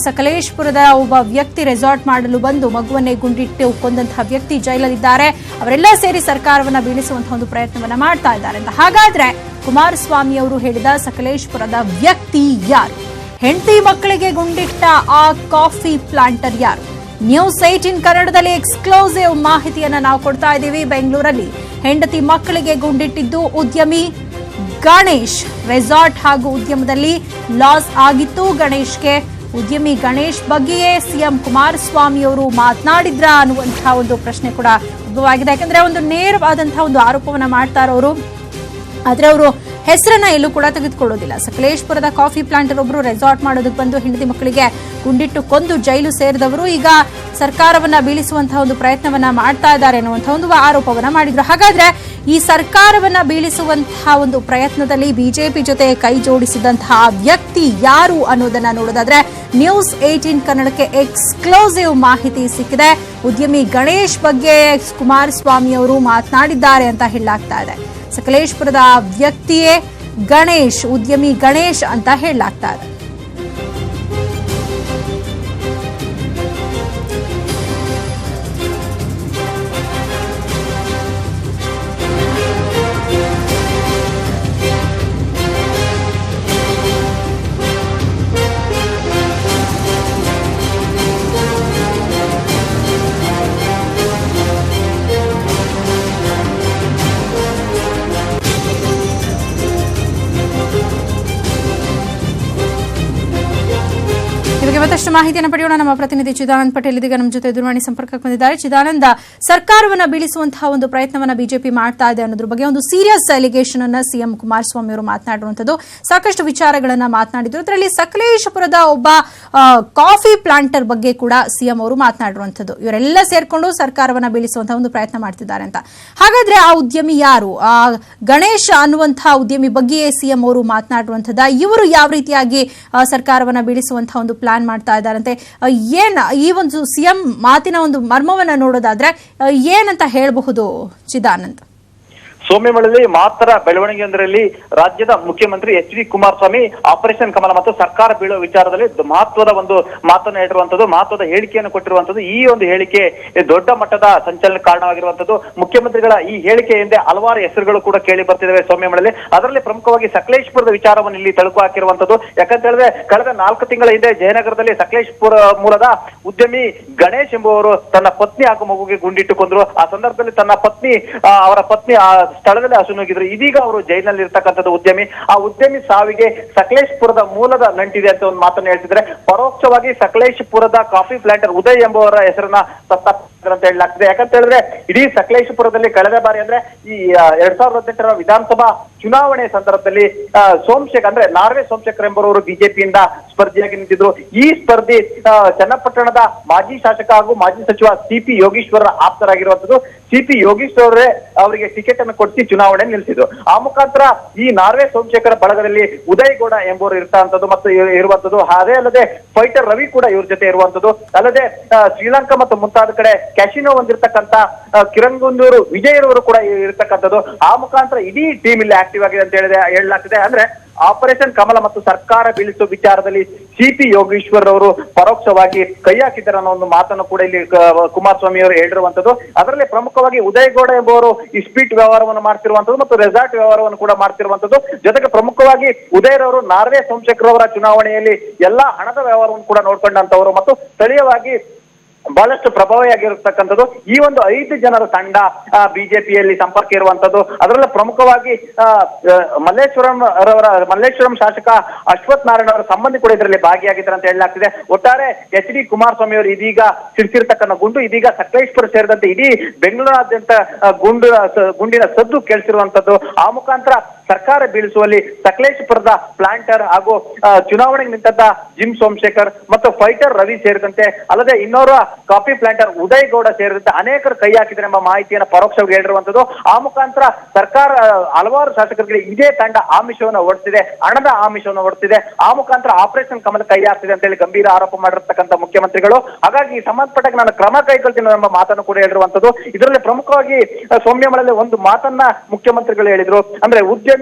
ಸಕಲೇಶಪುರದ ಒಬ್ಬ ವ್ಯಕ್ತಿ ರೆಸಾರ್ಟ್ ಮಾಡಲು ಬಂದು ಮಗುವನ್ನೇ ಗುಂಡಿಟ್ಟು ಕೊಂದಂತಹ ವ್ಯಕ್ತಿ ಜೈಲಲ್ಲಿದ್ದಾರೆ. ಅವರೆಲ್ಲ ಸೇರಿ ಸರ್ಕಾರವನ್ನ ಬೀಳಿಸುವಂತಹ ಒಂದು ಪ್ರಯತ್ನವನ್ನ ಮಾಡ್ತಾ ಇದ್ದಾರೆ ಅಂತ. ಹಾಗಾದ್ರೆ ಕುಮಾರಸ್ವಾಮಿ ಅವರು ಹೇಳಿದ ಸಕಲೇಶಪುರದ ವ್ಯಕ್ತಿ ಯಾರು? ಹೆಂಡತಿ ಮಕ್ಕಳಿಗೆ ಗುಂಡಿಟ್ಟ ಆ ಕಾಫಿ ಪ್ಲಾಂಟರ್ ಯಾರು? ನ್ಯೂಸ್ 18 ಕನ್ನಡದಲ್ಲಿ ಎಕ್ಸ್ಕ್ಲೂಸಿವ್ ಮಾಹಿತಿಯನ್ನ ನಾವು ಕೊಡ್ತಾ ಇದ್ದೀವಿ. ಬೆಂಗಳೂರಲ್ಲಿ ಹೆಂಡತಿ ಮಕ್ಕಳಿಗೆ ಗುಂಡಿಟ್ಟಿದ್ದು ಉದ್ಯಮಿ ಗಣೇಶ್. ರೆಸಾರ್ಟ್ ಹಾಗೂ ಉದ್ಯಮದಲ್ಲಿ ಲಾಸ್ ಆಗಿತ್ತು ಗಣೇಶ್ಗೆ. ಉದ್ಯಮಿ ಗಣೇಶ್ ಬಗ್ಗೆಯೇ ಸಿಎಂ ಕುಮಾರಸ್ವಾಮಿ ಅವರು ಮಾತನಾಡಿದ್ರ ಅನ್ನುವಂತಹ ಒಂದು ಪ್ರಶ್ನೆ ಕೂಡ ಉದ್ಭವವಾಗಿದೆ. ಯಾಕಂದ್ರೆ ಒಂದು ನೇರವಾದಂತಹ ಒಂದು ಆರೋಪವನ್ನ ಮಾಡ್ತಾರ ಅವರು, ಆದ್ರೆ ಅವರು ಹೆಸರನ್ನ ಎಲ್ಲೂ ಕೂಡ ತೆಗೆದುಕೊಳ್ಳೋದಿಲ್ಲ. ಸಕಲೇಶಪುರದ ಕಾಫಿ ಪ್ಲಾಂಟರ್ ಒಬ್ಬರು ರೆಸಾರ್ಟ್ ಮಾಡೋದಕ್ಕೆ ಬಂದು ಹೆಂಡತಿ ಮಕ್ಕಳಿಗೆ ಗುಂಡಿಟ್ಟು ಕೊಂದು ಜೈಲು ಸೇರಿದವರು ಈಗ ಸರ್ಕಾರವನ್ನ ಬೀಳಿಸುವಂತಹ ಒಂದು ಪ್ರಯತ್ನವನ್ನ ಮಾಡ್ತಾ ಇದ್ದಾರೆ ಅನ್ನುವಂತಹ ಒಂದು ಆರೋಪವನ್ನ ಮಾಡಿದ್ರು. ಹಾಗಾದ್ರೆ ಈ ಸರ್ಕಾರವನ್ನ ಬೀಳಿಸುವಂತಹ ಒಂದು ಪ್ರಯತ್ನದಲ್ಲಿ ಬಿಜೆಪಿ ಜೊತೆ ಕೈ ಜೋಡಿಸಿದಂತಹ ವ್ಯಕ್ತಿ ಯಾರು ಅನ್ನೋದನ್ನ ನೋಡೋದಾದ್ರೆ ನ್ಯೂಸ್ 18 ಕನ್ನಡಕ್ಕೆ ಎಕ್ಸ್ಕ್ಲೂಸಿವ್ ಮಾಹಿತಿ ಸಿಕ್ಕಿದೆ. ಉದ್ಯಮಿ ಗಣೇಶ್ ಬಗ್ಗೆ ಕುಮಾರಸ್ವಾಮಿ ಅವರು ಮಾತನಾಡಿದ್ದಾರೆ ಅಂತ ಹೇಳಲಾಗ್ತಾ ಇದೆ. ಸಕಲೇಶಪುರದ ವ್ಯಕ್ತಿಯೇ ಗಣೇಶ್, ಉದ್ಯಮಿ ಗಣೇಶ್ ಅಂತ ಹೇಳಲಾಗ್ತಾ ಇದೆ. ಮತ್ತಷ್ಟು ಮಾಹಿತಿಯನ್ನು ಪಡೆಯೋಣ. ನಮ್ಮ ಪ್ರತಿನಿಧಿ ಚಿದಾನಂದ್ ಪಟೇಲ್ ಇದೀಗ ನಮ್ಮ ಜೊತೆ ದೂರವಾಣಿ ಸಂಪರ್ಕಕ್ಕೆ ಬಂದಿದ್ದಾರೆ. ಚಿದಾನಂದ, ಸರ್ಕಾರವನ್ನ ಬೀಳಿಸುವಂತಹ ಒಂದು ಪ್ರಯತ್ನವನ್ನ ಬಿಜೆಪಿ ಮಾಡ್ತಾ ಇದೆ ಅನ್ನೋದ್ರ ಬಗ್ಗೆ ಒಂದು ಸೀರಿಯಸ್ ಅಲಿಗೇಷನ್ ಅನ್ನ ಸಿಎಂ ಕುಮಾರಸ್ವಾಮಿ ಅವರು ಮಾತನಾಡಿರುವಂತದ್ದು, ಸಾಕಷ್ಟು ವಿಚಾರಗಳನ್ನ ಮಾತನಾಡಿದ್ರು. ಅದರಲ್ಲಿ ಸಕಲೇಶಪುರದ ಒಬ್ಬ ಕಾಫಿ ಪ್ಲಾಂಟರ್ ಬಗ್ಗೆ ಕೂಡ ಸಿಎಂ ಅವರು ಮಾತನಾಡಿರುವಂತದ್ದು. ಇವರೆಲ್ಲ ಸೇರ್ಕೊಂಡು ಸರ್ಕಾರವನ್ನ ಬೀಳಿಸುವಂತಹ ಒಂದು ಪ್ರಯತ್ನ ಮಾಡ್ತಿದ್ದಾರೆ ಅಂತ. ಹಾಗಾದ್ರೆ ಆ ಉದ್ಯಮಿ ಯಾರು? ಆ ಗಣೇಶ್ ಅನ್ನುವಂತಹ ಉದ್ಯಮಿ ಬಗ್ಗೆಯೇ ಸಿಎಂ ಅವರು ಮಾತನಾಡಿರುವಂತದ್ದು. ಇವರು ಯಾವ ರೀತಿಯಾಗಿ ಸರ್ಕಾರವನ್ನ ಬೀಳಿಸುವಂತಹ ಒಂದು ಪ್ಲಾನ್ ಮಾಡ್ತಾ ಇದ್ದಾರಂತೆ? ಈ ಒಂದು ಸಿಎಂ ಮಾತಿನ ಒಂದು ಮರ್ಮವನ್ನ ನೋಡೋದಾದ್ರೆ ಏನಂತ ಹೇಳಬಹುದು ಚಿದಾನಂದ್? ಸೌಮ್ಯಗಳಲ್ಲಿ ಮಾತ್ರ ಬೆಳವಣಿಗೆಯೊಂದರಲ್ಲಿ ರಾಜ್ಯದ ಮುಖ್ಯಮಂತ್ರಿ ಎಚ್.ಡಿ. ಕುಮಾರಸ್ವಾಮಿ ಆಪರೇಷನ್ ಕಮಲ ಮತ್ತು ಸರ್ಕಾರ ಬೀಳುವ ವಿಚಾರದಲ್ಲಿ ಮಹತ್ವದ ಒಂದು ಮಾತನ್ನು ಹೇಳಿರುವಂತದ್ದು, ಮಹತ್ವದ ಹೇಳಿಕೆಯನ್ನು ಕೊಟ್ಟಿರುವಂತದ್ದು. ಈ ಒಂದು ಹೇಳಿಕೆ ದೊಡ್ಡ ಮಟ್ಟದ ಸಂಚಲನ ಕಾರಣವಾಗಿರುವಂತದ್ದು. ಮುಖ್ಯಮಂತ್ರಿಗಳ ಈ ಹೇಳಿಕೆ ಹಿಂದೆ ಹಲವಾರು ಹೆಸರುಗಳು ಕೂಡ ಕೇಳಿ ಬರ್ತಿದ್ದಾವೆ ಸೌಮ್ಯಗಳಲ್ಲಿ. ಅದರಲ್ಲಿ ಪ್ರಮುಖವಾಗಿ ಸಕಲೇಶಪುರದ ವಿಚಾರವನ್ನು ಇಲ್ಲಿ ತಳುಕು ಹಾಕಿರುವಂತದ್ದು. ಯಾಕಂತ ಹೇಳಿದ್ರೆ ಕಳೆದ 4 ತಿಂಗಳ ಹಿಂದೆ ಜಯನಗರದಲ್ಲಿ ಸಕಲೇಶಪುರ ಮೂಲದ ಉದ್ಯಮಿ ಗಣೇಶ್ ಎಂಬುವರು ತನ್ನ ಪತ್ನಿ ಹಾಗೂ ಮಗುಗೆ ಗುಂಡಿಟ್ಟು ಕೊಂದ್ರು. ಆ ಸಂದರ್ಭದಲ್ಲಿ ತನ್ನ ಪತ್ನಿ ಅವರ ಪತ್ನಿ ಸ್ಥಳದಲ್ಲಿ ಹಸುನೋಗಿದ್ರು. ಇದೀಗ ಅವರು ಜೈಲಿನಲ್ಲಿ ಇರ್ತಕ್ಕಂಥದ್ದು ಉದ್ಯಮಿ. ಆ ಉದ್ಯಮಿ ಸಾವಿಗೆ ಸಕಲೇಶಪುರದ ಮೂಲದ ನಂಟಿದೆ ಅಂತ ಒಂದು ಮಾತನ್ನು ಹೇಳ್ತಿದ್ರೆ, ಪರೋಕ್ಷವಾಗಿ ಸಕಲೇಶಪುರದ ಕಾಫಿ ಪ್ಲಾಂಟರ್ ಉದಯ್ ಎಂಬುವರ ಹೆಸರನ್ನ ಅಂತ ಹೇಳಲಾಗ್ತದೆ. ಯಾಕಂತ ಹೇಳಿದ್ರೆ ಇಡೀ ಸಕಲೇಶಪುರದಲ್ಲಿ ಕಳೆದ ಬಾರಿ ಅಂದ್ರೆ ಈ 2018ರ ವಿಧಾನಸಭಾ ಚುನಾವಣೆ ಸಂದರ್ಭದಲ್ಲಿ ಸೋಮಶೇಖರ್ ಅಂದ್ರೆ ನಾರ್ವೆ ಸೋಮಶೇಖರ್ ಎಂಬುವವರು ಬಿಜೆಪಿಯಿಂದ ಸ್ಪರ್ಧಿಯಾಗಿ ನಿಂತಿದ್ರು. ಈ ಸ್ಪರ್ಧಿ ಚನ್ನಪಟ್ಟಣದ ಮಾಜಿ ಶಾಸಕ ಹಾಗೂ ಮಾಜಿ ಸಚಿವ ಸಿ.ಪಿ. ಯೋಗೀಶ್ವರರ ಆಪ್ತರಾಗಿರುವಂತದ್ದು. ಸಿ.ಪಿ. ಯೋಗೀಶ್ವರರೇ ಅವರಿಗೆ ಟಿಕೆಟ್ ಅನ್ನು ಕೊಡಿಸಿ ಚುನಾವಣೆ ನಿಲ್ಲಿಸಿದ್ರು. ಆ ಮುಖಾಂತರ ಈ ನಾರ್ವೆ ಸೋಮಶೇಖರ ಬಳಗದಲ್ಲಿ ಉದಯ್ ಗೌಡ ಎಂಬುವರು ಇರ್ತಕ್ಕಂಥದ್ದು ಮತ್ತು ಇರುವಂತದ್ದು. ಅದೇ ಅಲ್ಲದೆ ಫೈಟರ್ ರವಿ ಕೂಡ ಇವ್ರ ಜೊತೆ ಇರುವಂತದ್ದು. ಅಲ್ಲದೆ ಶ್ರೀಲಂಕಾ ಮತ್ತು ಮುಂತಾದ ಕಡೆ ಕ್ಯಾಸಿನೋ ಹೊಂದಿರತಕ್ಕಂತ ಕಿರಂಗುಂದೂರು ವಿಜಯರವರು ಕೂಡ ಇರ್ತಕ್ಕಂಥದ್ದು. ಆ ಮುಖಾಂತರ ಇಡೀ ಟೀಮ್ ಇಲ್ಲಿ ಆಕ್ಟಿವ್ ಆಗಿದೆ ಅಂತ ಹೇಳಲಾಗ್ತಿದೆ. ಅಂದ್ರೆ ಆಪರೇಷನ್ ಕಮಲ ಮತ್ತು ಸರ್ಕಾರ ಬೀಳಿಸುವ ವಿಚಾರದಲ್ಲಿ ಸಿ.ಪಿ. ಯೋಗೀಶ್ವರ್ ಅವರು ಪರೋಕ್ಷವಾಗಿ ಕೈ ಹಾಕಿದ್ದಾರೆ ಅನ್ನೋ ಒಂದು ಮಾತನ್ನು ಕೂಡ ಇಲ್ಲಿ ಕುಮಾರಸ್ವಾಮಿ ಅವರು ಹೇಳಿರುವಂತದ್ದು. ಅದರಲ್ಲಿ ಪ್ರಮುಖವಾಗಿ ಉದಯ್ ಗೌಡ ಎಂಬುವರು ಇಸ್ಪೀಟ್ ವ್ಯವಹಾರವನ್ನು ಮಾಡ್ತಿರುವಂತದ್ದು ಮತ್ತು ರೆಸಾರ್ಟ್ ವ್ಯವಹಾರವನ್ನು ಕೂಡ ಮಾಡ್ತಿರುವಂತದ್ದು. ಜೊತೆಗೆ ಪ್ರಮುಖವಾಗಿ ಉದಯ್ ರವರು ನಾರ್ವೆ ಸೋಮಶೇಖರ್ ಅವರ ಚುನಾವಣೆಯಲ್ಲಿ ಎಲ್ಲಾ ಹಣದ ವ್ಯವಹಾರವನ್ನು ಕೂಡ ನೋಡ್ಕೊಂಡಂತವರು ಮತ್ತು ಸ್ಥಳೀಯವಾಗಿ ಬಹಳಷ್ಟು ಪ್ರಭಾವಿಯಾಗಿರತಕ್ಕಂಥದ್ದು. ಈ ಒಂದು 5 ಜನರ ತಂಡ ಬಿಜೆಪಿಯಲ್ಲಿ ಸಂಪರ್ಕ ಇರುವಂತದ್ದು. ಅದರಲ್ಲೂ ಪ್ರಮುಖವಾಗಿ ಮಲ್ಲೇಶ್ವರಂ ಶಾಸಕ ಅಶ್ವಥ್ ನಾರಾಯಣ ಅವರ ಸಂಬಂಧಿ ಕೂಡ ಇದರಲ್ಲಿ ಭಾಗಿಯಾಗಿದ್ದಾರೆ ಅಂತ ಹೇಳಲಾಗ್ತಿದೆ. ಒಟ್ಟಾರೆ ಎಚ್ ಡಿ ಕುಮಾರಸ್ವಾಮಿ ಅವರು ಇದೀಗ ಸಿಡಿಸಿರ್ತಕ್ಕಂಥ ಗುಂಡು ಇದೀಗ ಸಕಲೇಶ್ಪುರ ಸೇರಿದಂತೆ ಇಡೀ ಬೆಂಗಳೂರಾದ್ಯಂತ ಗುಂಡಿನ ಸದ್ದು ಕೇಳಿಸಿರುವಂತದ್ದು. ಆ ಮುಖಾಂತರ ಸರ್ಕಾರ ಬೀಳಿಸುವಲ್ಲಿ ಸಕಲೇಶಪುರದ ಪ್ಲಾಂಟರ್ ಹಾಗೂ ಚುನಾವಣೆಗೆ ನಿಂತಂತ ಜಿಮ್ ಸೋಮಶೇಖರ್ ಮತ್ತು ಫೈಟರ್ ರವಿ ಸೇರಿದಂತೆ ಅಲ್ಲದೆ ಇನ್ನೋರ್ವ ಕಾಫಿ ಪ್ಲಾಂಟರ್ ಉದಯ್ ಗೌಡ ಸೇರಿದಂತೆ ಅನೇಕರು ಕೈ ಹಾಕಿದ್ದಾರೆ ಎಂಬ ಮಾಹಿತಿಯನ್ನು ಪರೋಕ್ಷವಾಗಿ ಹೇಳಿರುವಂತದ್ದು. ಆ ಮುಖಾಂತರ ಸರ್ಕಾರ ಹಲವಾರು ಶಾಸಕರಿಗೆ ಇದೇ ತಂಡ ಆಮಿಷವನ್ನು ಹೊಡ್ತಿದೆ, ಹಣದ ಆಮಿಷವನ್ನು ಹೊಡ್ತಿದೆ. ಆ ಮುಖಾಂತರ ಆಪರೇಷನ್ ಕಮಲ ಕೈ ಹಾಕ್ತಿದೆ ಅಂತ ಹೇಳಿ ಗಂಭೀರ ಆರೋಪ ಮಾಡಿರ್ತಕ್ಕಂಥ ಮುಖ್ಯಮಂತ್ರಿಗಳು. ಹಾಗಾಗಿ ಈ ಸಂಬಂಧಪಟ್ಟಾಗ ನಾನು ಕ್ರಮ ಕೈಗೊಳ್ತೀನಿ ಎಂಬ ಮಾತನ್ನು ಕೂಡ ಹೇಳಿರುವಂತದ್ದು. ಇದರಲ್ಲಿ ಪ್ರಮುಖವಾಗಿ ಸೌಮ್ಯಮಳಲ್ಲಿ ಒಂದು ಮಾತನ್ನ ಮುಖ್ಯಮಂತ್ರಿಗಳು ಹೇಳಿದ್ರು. ಅಂದ್ರೆ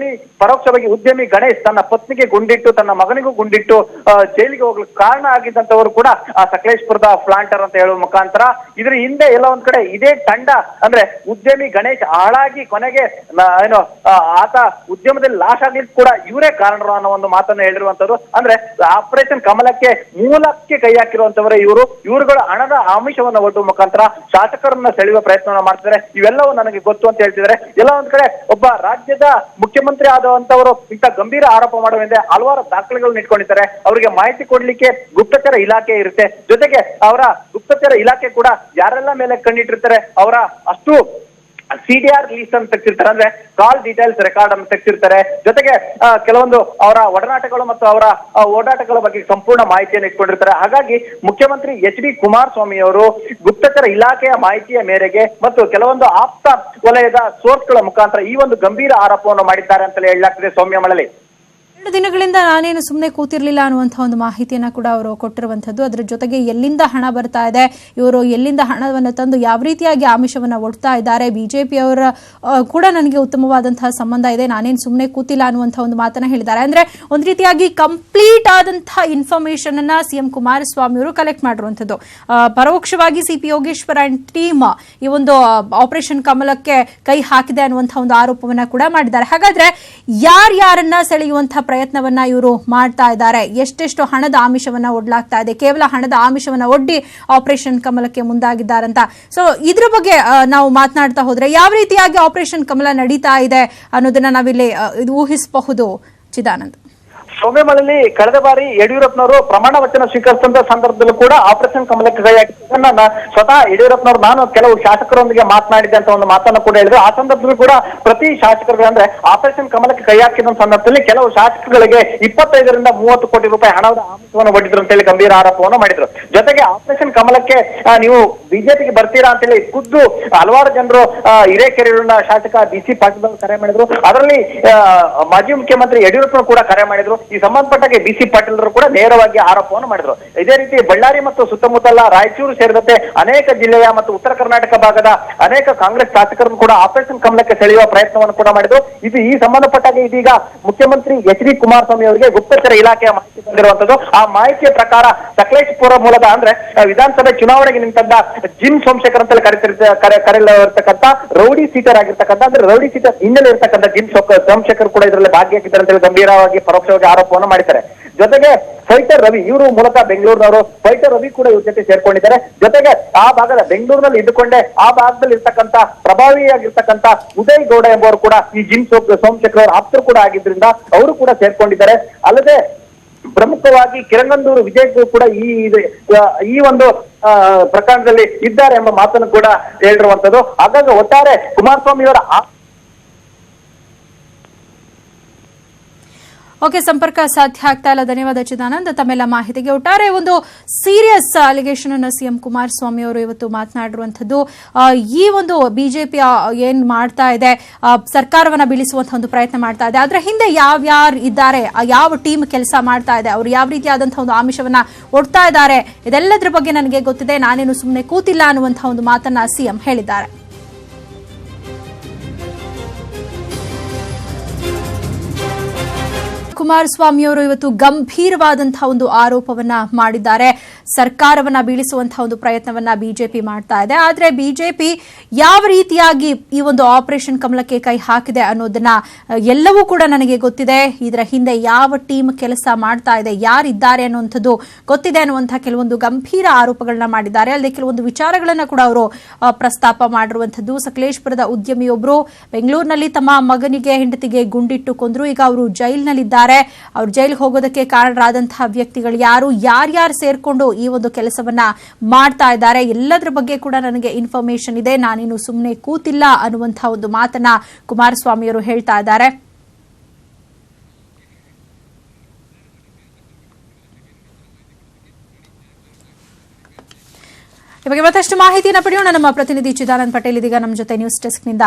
ಪರೋಕ್ಷವಾಗಿ ಉದ್ಯಮಿ ಗಣೇಶ್ ತನ್ನ ಪತ್ನಿಗೆ ಗುಂಡಿಟ್ಟು ತನ್ನ ಮಗನಿಗೂ ಗುಂಡಿಟ್ಟು ಜೈಲಿಗೆ ಹೋಗ್ಲಿಕ್ಕೆ ಕಾರಣ ಆಗಿದ್ದಂತವರು ಕೂಡ ಆ ಸಕಲೇಶ್ಪುರದ ಪ್ಲಾಂಟರ್ ಅಂತ ಹೇಳುವ ಮುಖಾಂತರ ಇದ್ರ ಹಿಂದೆ ಎಲ್ಲ ಒಂದ್ ಕಡೆ ಇದೇ ತಂಡ ಅಂದ್ರೆ ಉದ್ಯಮಿ ಗಣೇಶ್ ಹಾಳಾಗಿ ಕೊನೆಗೆ ಏನು ಆತ ಉದ್ಯಮದಲ್ಲಿ ಲಾಸ್ ಆಗ್ಲಿಕ್ಕೆ ಕೂಡ ಇವರೇ ಕಾರಣರು ಅನ್ನೋ ಒಂದು ಮಾತನ್ನ ಹೇಳಿರುವಂತದ್ದು. ಅಂದ್ರೆ ಆಪರೇಷನ್ ಕಮಲಕ್ಕೆ ಮೂಲಕ್ಕೆ ಕೈ ಹಾಕಿರುವಂತವರೇ ಇವ್ರುಗಳು ಹಣದ ಆಮಿಷವನ್ನು ಒಡ್ಡುವ ಮುಖಾಂತರ ಶಾಸಕರನ್ನ ಸೆಳೆಯುವ ಪ್ರಯತ್ನವನ್ನ ಮಾಡ್ತಿದ್ದಾರೆ. ಇವೆಲ್ಲವೂ ನನಗೆ ಗೊತ್ತು ಅಂತ ಹೇಳ್ತಿದ್ದಾರೆ. ಎಲ್ಲ ಒಂದ್ ಕಡೆ ಒಬ್ಬ ರಾಜ್ಯದ ಮುಖ್ಯಮಂತ್ರಿ ಆದಂತವರು ಇಂಥ ಗಂಭೀರ ಆರೋಪ ಮಾಡುವ ಹಿಂದೆ ಹಲವಾರು ದಾಖಲೆಗಳನ್ನ ಇಟ್ಕೊಂಡಿದ್ದಾರೆ. ಅವರಿಗೆ ಮಾಹಿತಿ ಕೊಡ್ಲಿಕ್ಕೆ ಗುಪ್ತಚರ ಇಲಾಖೆ ಇರುತ್ತೆ. ಜೊತೆಗೆ ಅವರ ಗುಪ್ತಚರ ಇಲಾಖೆ ಕೂಡ ಯಾರೆಲ್ಲ ಮೇಲೆ ಕಣ್ಣಿಟ್ಟಿರ್ತಾರೆ ಅವರ ಅಷ್ಟು CDR ಲೀಸ್ಟ್ ಅನ್ನು ತೆಗೆಸಿರ್ತಾರೆ. ಅಂದ್ರೆ ಕಾಲ್ ಡೀಟೇಲ್ಸ್ ರೆಕಾರ್ಡ್ ಅನ್ನು ತೆಗೆಸಿರ್ತಾರೆ. ಜೊತೆಗೆ ಕೆಲವೊಂದು ಅವರ ಒಡನಾಟಗಳು ಮತ್ತು ಅವರ ಓಡಾಟಗಳ ಬಗ್ಗೆ ಸಂಪೂರ್ಣ ಮಾಹಿತಿಯನ್ನು ಇಟ್ಕೊಂಡಿರ್ತಾರೆ. ಹಾಗಾಗಿ ಮುಖ್ಯಮಂತ್ರಿ ಎಚ್ ಡಿ ಕುಮಾರಸ್ವಾಮಿ ಅವರು ಗುಪ್ತಚರ ಇಲಾಖೆಯ ಮಾಹಿತಿಯ ಮೇರೆಗೆ ಮತ್ತು ಕೆಲವೊಂದು ಆಪ್ತ ವಲಯದ ಸೋರ್ಸ್ಗಳ ಮುಖಾಂತರ ಈ ಒಂದು ಗಂಭೀರ ಆರೋಪವನ್ನು ಮಾಡಿದ್ದಾರೆ ಅಂತಲೇ ಹೇಳಲಾಗ್ತಿದೆ. ಸೌಮ್ಯಮಳಲಿ 2 ದಿನಗಳಿಂದ ನಾನೇನು ಸುಮ್ಮನೆ ಕೂತಿರ್ಲಿಲ್ಲ ಅನ್ನುವಂತಹ ಒಂದು ಮಾಹಿತಿಯನ್ನ ಕೂಡ ಅವರು ಕೊಟ್ಟಿರುವಂತದ್ದು. ಅದರ ಜೊತೆಗೆ ಎಲ್ಲಿಂದ ಹಣ ಬರ್ತಾ ಇದೆ, ಇವರು ಎಲ್ಲಿಂದ ಹಣವನ್ನು ತಂದು ಯಾವ ರೀತಿಯಾಗಿ ಆಮಿಷವನ್ನ ಒಡ್ತಾ ಇದ್ದಾರೆ, ಬಿಜೆಪಿಯವರ ಕೂಡ ನನಗೆ ಉತ್ತಮವಾದಂತಹ ಸಂಬಂಧ ಇದೆ, ನಾನೇನು ಸುಮ್ಮನೆ ಕೂತಿಲ್ಲ ಅನ್ನುವಂತಹ ಒಂದು ಮಾತನ್ನ ಹೇಳಿದ್ದಾರೆ. ಅಂದ್ರೆ ಒಂದು ರೀತಿಯಾಗಿ ಕಂಪ್ಲೀಟ್ ಆದಂತಹ ಇನ್ಫಾರ್ಮೇಶನ್ ಅನ್ನ ಸಿಎಂ ಕುಮಾರಸ್ವಾಮಿ ಅವರು ಕಲೆಕ್ಟ್ ಮಾಡಿರುವಂತದ್ದು. ಪರೋಕ್ಷವಾಗಿ ಸಿಪಿ ಯೋಗೇಶ್ವರ ಅಂಡ್ ಟೀಮ್ ಈ ಒಂದು ಆಪರೇಷನ್ ಕಮಲಕ್ಕೆ ಕೈ ಹಾಕಿದೆ ಅನ್ನುವಂತಹ ಒಂದು ಆರೋಪವನ್ನ ಕೂಡ ಮಾಡಿದ್ದಾರೆ. ಹಾಗಾದ್ರೆ ಯಾರ್ಯಾರನ್ನ ಸೆಳೆಯುವಂತಹ ಪ್ರಯತ್ನವನ್ನ ಇವರು ಮಾಡ್ತಾ ಇದ್ದಾರೆ, ಎಷ್ಟೆಷ್ಟು ಹಣದ ಆಮಿಷವನ್ನ ಒಡ್ಲಾಗ್ತಾ ಇದೆ, ಕೇವಲ ಹಣದ ಆಮಿಷವನ್ನ ಒಡ್ಡಿ ಆಪರೇಷನ್ ಕಮಲಕ್ಕೆ ಮುಂದಾಗಿದ್ದಾರಂತ. ಸೊ ಇದ್ರ ಬಗ್ಗೆ ನಾವು ಮಾತನಾಡ್ತಾ ಹೋದ್ರೆ ಯಾವ ರೀತಿಯಾಗಿ ಆಪರೇಷನ್ ಕಮಲ ನಡೀತಾ ಇದೆ ಅನ್ನೋದನ್ನ ನಾವಿಲ್ಲಿ ಊಹಿಸಬಹುದು. ಚಿದಾನಂದ್, ಸೌಮ್ಯಮಳಲಿ ಕಳೆದ ಬಾರಿ ಯಡಿಯೂರಪ್ಪನವರು ಪ್ರಮಾಣ ವಚನ ಸ್ವೀಕರಿಸಿದ ಸಂದರ್ಭದಲ್ಲೂ ಕೂಡ ಆಪರೇಷನ್ ಕಮಲಕ್ಕೆ ಕೈ ಹಾಕಿದ್ದನ್ನ ಸ್ವತಃ ಯಡಿಯೂರಪ್ಪನವರು ನಾನು ಕೆಲವು ಶಾಸಕರೊಂದಿಗೆ ಮಾತನಾಡಿದೆ ಅಂತ ಒಂದು ಮಾತನ್ನು ಕೂಡ ಹೇಳಿದ್ರು. ಆ ಸಂದರ್ಭದಲ್ಲಿ ಕೂಡ ಪ್ರತಿ ಶಾಸಕರಿಗೆ ಅಂದ್ರೆ ಆಪರೇಷನ್ ಕಮಲಕ್ಕೆ ಕೈ ಹಾಕಿದ ಸಂದರ್ಭದಲ್ಲಿ ಕೆಲವು ಶಾಸಕರಿಗೆ 25 ರಿಂದ 30 ಕೋಟಿ ರೂಪಾಯಿ ಹಣದ ಆಮಿಷವನ್ನು ಒಡ್ಡಿದ್ರು ಅಂತೇಳಿ ಗಂಭೀರ ಆರೋಪವನ್ನು ಮಾಡಿದ್ರು. ಜೊತೆಗೆ ಆಪರೇಷನ್ ಕಮಲಕ್ಕೆ ನೀವು ಬಿಜೆಪಿಗೆ ಬರ್ತೀರಾ ಅಂತೇಳಿ ಖುದ್ದು ಹಲವಾರು ಜನರು ಹಿರೇಕೆರೂರಿನ ಶಾಸಕ BC ಪಾಟೀಲ್ ಅವರು ಕರೆ ಮಾಡಿದ್ರು. ಅದರಲ್ಲಿ ಮಾಜಿ ಮುಖ್ಯಮಂತ್ರಿ ಯಡಿಯೂರಪ್ಪ ಕೂಡ ಕರೆ ಮಾಡಿದ್ರು. ಈ ಸಂಬಂಧಪಟ್ಟಾಗೆ BC ಪಾಟೀಲರು ಕೂಡ ನೇರವಾಗಿ ಆರೋಪವನ್ನು ಮಾಡಿದ್ರು. ಇದೇ ರೀತಿ ಬಳ್ಳಾರಿ ಮತ್ತು ಸುತ್ತಮುತ್ತಲ ರಾಯಚೂರು ಸೇರಿದಂತೆ ಅನೇಕ ಜಿಲ್ಲೆಯ ಮತ್ತು ಉತ್ತರ ಕರ್ನಾಟಕ ಭಾಗದ ಅನೇಕ ಕಾಂಗ್ರೆಸ್ ಶಾಸಕರನ್ನು ಕೂಡ ಆಪರೇಷನ್ ಕಮಲಕ್ಕೆ ಸೆಳೆಯುವ ಪ್ರಯತ್ನವನ್ನು ಕೂಡ ಮಾಡಿದ್ರು. ಇದು ಈ ಸಂಬಂಧಪಟ್ಟಾಗೆ ಇದೀಗ ಮುಖ್ಯಮಂತ್ರಿ ಎಚ್ ಡಿ ಕುಮಾರಸ್ವಾಮಿ ಅವರಿಗೆ ಗುಪ್ತಚರ ಇಲಾಖೆಯ ಮಾಹಿತಿ ಬಂದಿರುವಂತದ್ದು. ಆ ಮಾಹಿತಿಯ ಪ್ರಕಾರ ಸಕಲೇಶಪುರ ಮೂಲದ ಅಂದ್ರೆ ವಿಧಾನಸಭೆ ಚುನಾವಣೆಗೆ ನಿಂತಂತ ಜಿಮ್ ಸೋಮಶೇಖರ್ ಅಂತೇಳಿ ಕರೆಯಲಾಗಿರ್ತಕ್ಕಂಥ ರೌಡಿ ಸೀಟರ್ ಆಗಿರ್ತಕ್ಕಂಥ ಅಂದ್ರೆ ರೌಡಿ ಸೀಟರ್ ಹಿನ್ನೆಲೆ ಇರ್ತಕ್ಕಂಥ ಜಿಮ್ ಸೋಮಶೇಖರ್ ಕೂಡ ಇದರಲ್ಲಿ ಭಾಗಿಯಾಗಿದ್ದಾರೆ ಅಂತೇಳಿ ಗಂಭೀರವಾಗಿ ಪರೋಕ್ಷವಾಗಿ ಆರೋಪವನ್ನು ಮಾಡಿದ್ದಾರೆ. ಜೊತೆಗೆ ಫೈಟರ್ ರವಿ ಇವರು ಮೂಲತಃ ಬೆಂಗಳೂರಿನವರು. ಫೈಟರ್ ರವಿ ಕೂಡ ಇವ್ರ ಜೊತೆ ಸೇರ್ಕೊಂಡಿದ್ದಾರೆ. ಜೊತೆಗೆ ಆ ಭಾಗದ ಬೆಂಗಳೂರಿನಲ್ಲಿ ಇದ್ದುಕೊಂಡೇ ಆ ಭಾಗದಲ್ಲಿ ಇರ್ತಕ್ಕಂಥ ಪ್ರಭಾವಿಯಾಗಿರ್ತಕ್ಕಂಥ ಉದಯ್ ಗೌಡ ಎಂಬುವರು ಕೂಡ ಈ ಜಿಮ್ ಸೋಮಶೇಖರ್ ಅವರ ಆಪ್ತರು ಕೂಡ ಆಗಿದ್ರಿಂದ ಅವರು ಕೂಡ ಸೇರ್ಕೊಂಡಿದ್ದಾರೆ. ಅಲ್ಲದೆ ಪ್ರಮುಖವಾಗಿ ಕಿರಂಗಂದೂರು ವಿಜಯ್ ಕೂಡ ಈ ಒಂದು ಪ್ರಕರಣದಲ್ಲಿ ಇದ್ದಾರೆ ಎಂಬ ಮಾತನ್ನು ಕೂಡ ಹೇಳಿರುವಂತದ್ದು. ಹಾಗಾಗಿ ಒಟ್ಟಾರೆ ಕುಮಾರಸ್ವಾಮಿ ಅವರ ಓಕೆ, ಸಂಪರ್ಕ ಸಾಧ್ಯ ಆಗ್ತಾ ಇಲ್ಲ. ಧನ್ಯವಾದ ಚಿದಾನಂದ್ ತಮ್ಮೆಲ್ಲ ಮಾಹಿತಿಗೆ. ಒಟ್ಟಾರೆ ಒಂದು ಸೀರಿಯಸ್ ಅಲಿಗೇಷನ್ ಅನ್ನು ಸಿಎಂ ಕುಮಾರಸ್ವಾಮಿ ಅವರು ಇವತ್ತು ಮಾತನಾಡಿರುವಂತದ್ದು. ಈ ಒಂದು ಬಿಜೆಪಿ ಏನ್ ಮಾಡ್ತಾ ಇದೆ, ಸರ್ಕಾರವನ್ನ ಬೀಳಿಸುವಂತಹ ಒಂದು ಪ್ರಯತ್ನ ಮಾಡ್ತಾ ಇದೆ, ಅದರ ಹಿಂದೆ ಯಾವ್ಯಾರು ಇದ್ದಾರೆ, ಯಾವ ಟೀಮ್ ಕೆಲಸ ಮಾಡ್ತಾ ಇದೆ, ಅವರು ಯಾವ ರೀತಿಯಾದಂತಹ ಒಂದು ಆಮಿಷವನ್ನ ಒಡ್ತಾ ಇದ್ದಾರೆ, ಇದೆಲ್ಲದರ ಬಗ್ಗೆ ನನಗೆ ಗೊತ್ತಿದೆ, ನಾನೇನು ಸುಮ್ಮನೆ ಕೂತಿಲ್ಲ ಅನ್ನುವಂತಹ ಒಂದು ಮಾತನ್ನ ಸಿಎಂ ಹೇಳಿದ್ದಾರೆ. ಕುಮಾರಸ್ವಾಮಿ ಅವರು ಇವತ್ತು ಗಂಭೀರವಾದಂತಹ ಒಂದು ಆರೋಪವನ್ನ ಮಾಡಿದ್ದಾರೆ. ಸರ್ಕಾರವನ್ನ ಬೀಳಿಸುವಂತಹ ಒಂದು ಪ್ರಯತ್ನವನ್ನ ಬಿಜೆಪಿ ಮಾಡ್ತಾ ಇದೆ. ಆದ್ರೆ ಬಿಜೆಪಿ ಯಾವ ರೀತಿಯಾಗಿ ಈ ಒಂದು ಆಪರೇಷನ್ ಕಮಲಕ್ಕೆ ಕೈ ಹಾಕಿದೆ ಅನ್ನೋದನ್ನ ಎಲ್ಲವೂ ಕೂಡ ನನಗೆ ಗೊತ್ತಿದೆ. ಇದರ ಹಿಂದೆ ಯಾವ ಟೀಮ್ ಕೆಲಸ ಮಾಡ್ತಾ ಇದೆ, ಯಾರಿದ್ದಾರೆ ಅನ್ನುವಂಥದ್ದು ಗೊತ್ತಿದೆ ಅನ್ನುವಂತಹ ಕೆಲವೊಂದು ಗಂಭೀರ ಆರೋಪಗಳನ್ನ ಮಾಡಿದ್ದಾರೆ. ಅಲ್ಲದೆ ಕೆಲವೊಂದು ವಿಚಾರಗಳನ್ನ ಕೂಡ ಅವರು ಪ್ರಸ್ತಾಪ ಮಾಡಿರುವಂತದ್ದು. ಸಕಲೇಶಪುರದ ಉದ್ಯಮಿಯೊಬ್ಬರು ಬೆಂಗಳೂರಿನಲ್ಲಿ ತಮ್ಮ ಮಗನಿಗೆ ಹೆಂಡತಿಗೆ ಗುಂಡಿಟ್ಟು ಕೊಂದ್ರು. ಈಗ ಅವರು ಜೈಲಿನಲ್ಲಿದ್ದಾರೆ. ಅವರು ಜೈಲಿಗೆ ಹೋಗೋದಕ್ಕೆ ಕಾರಣರಾದಂತಹ ವ್ಯಕ್ತಿಗಳು ಯಾರ್ಯಾರು ಸೇರ್ಕೊಂಡು ಈ ಒಂದು ಕೆಲಸವನ್ನ ಮಾಡ್ತಾ ಇದ್ದಾರೆ, ಎಲ್ಲದರ ಬಗ್ಗೆ ಕೂಡ ನನಗೆ ಇನ್ಫಾರ್ಮೇಶನ್ ಇದೆ, ನಾನೇನು ಸುಮ್ಮನೆ ಕೂತಿಲ್ಲ ಅನ್ನುವಂತಹ ಒಂದು ಮಾತನ್ನ ಕುಮಾರಸ್ವಾಮಿ ಅವರು ಹೇಳ್ತಾ ಇದ್ದಾರೆ. ಈ ಬಗ್ಗೆ ಮತ್ತಷ್ಟು ಮಾಹಿತಿಯನ್ನು ಪಡೆಯೋಣ. ನಮ್ಮ ಪ್ರತಿನಿಧಿ ಚಿದಾನಂದ್ ಪಟೇಲ್ ಇದೀಗ ನಮ್ಮ ಜೊತೆ ನ್ಯೂಸ್ ಡೆಸ್ಕ್ ನಿಂದ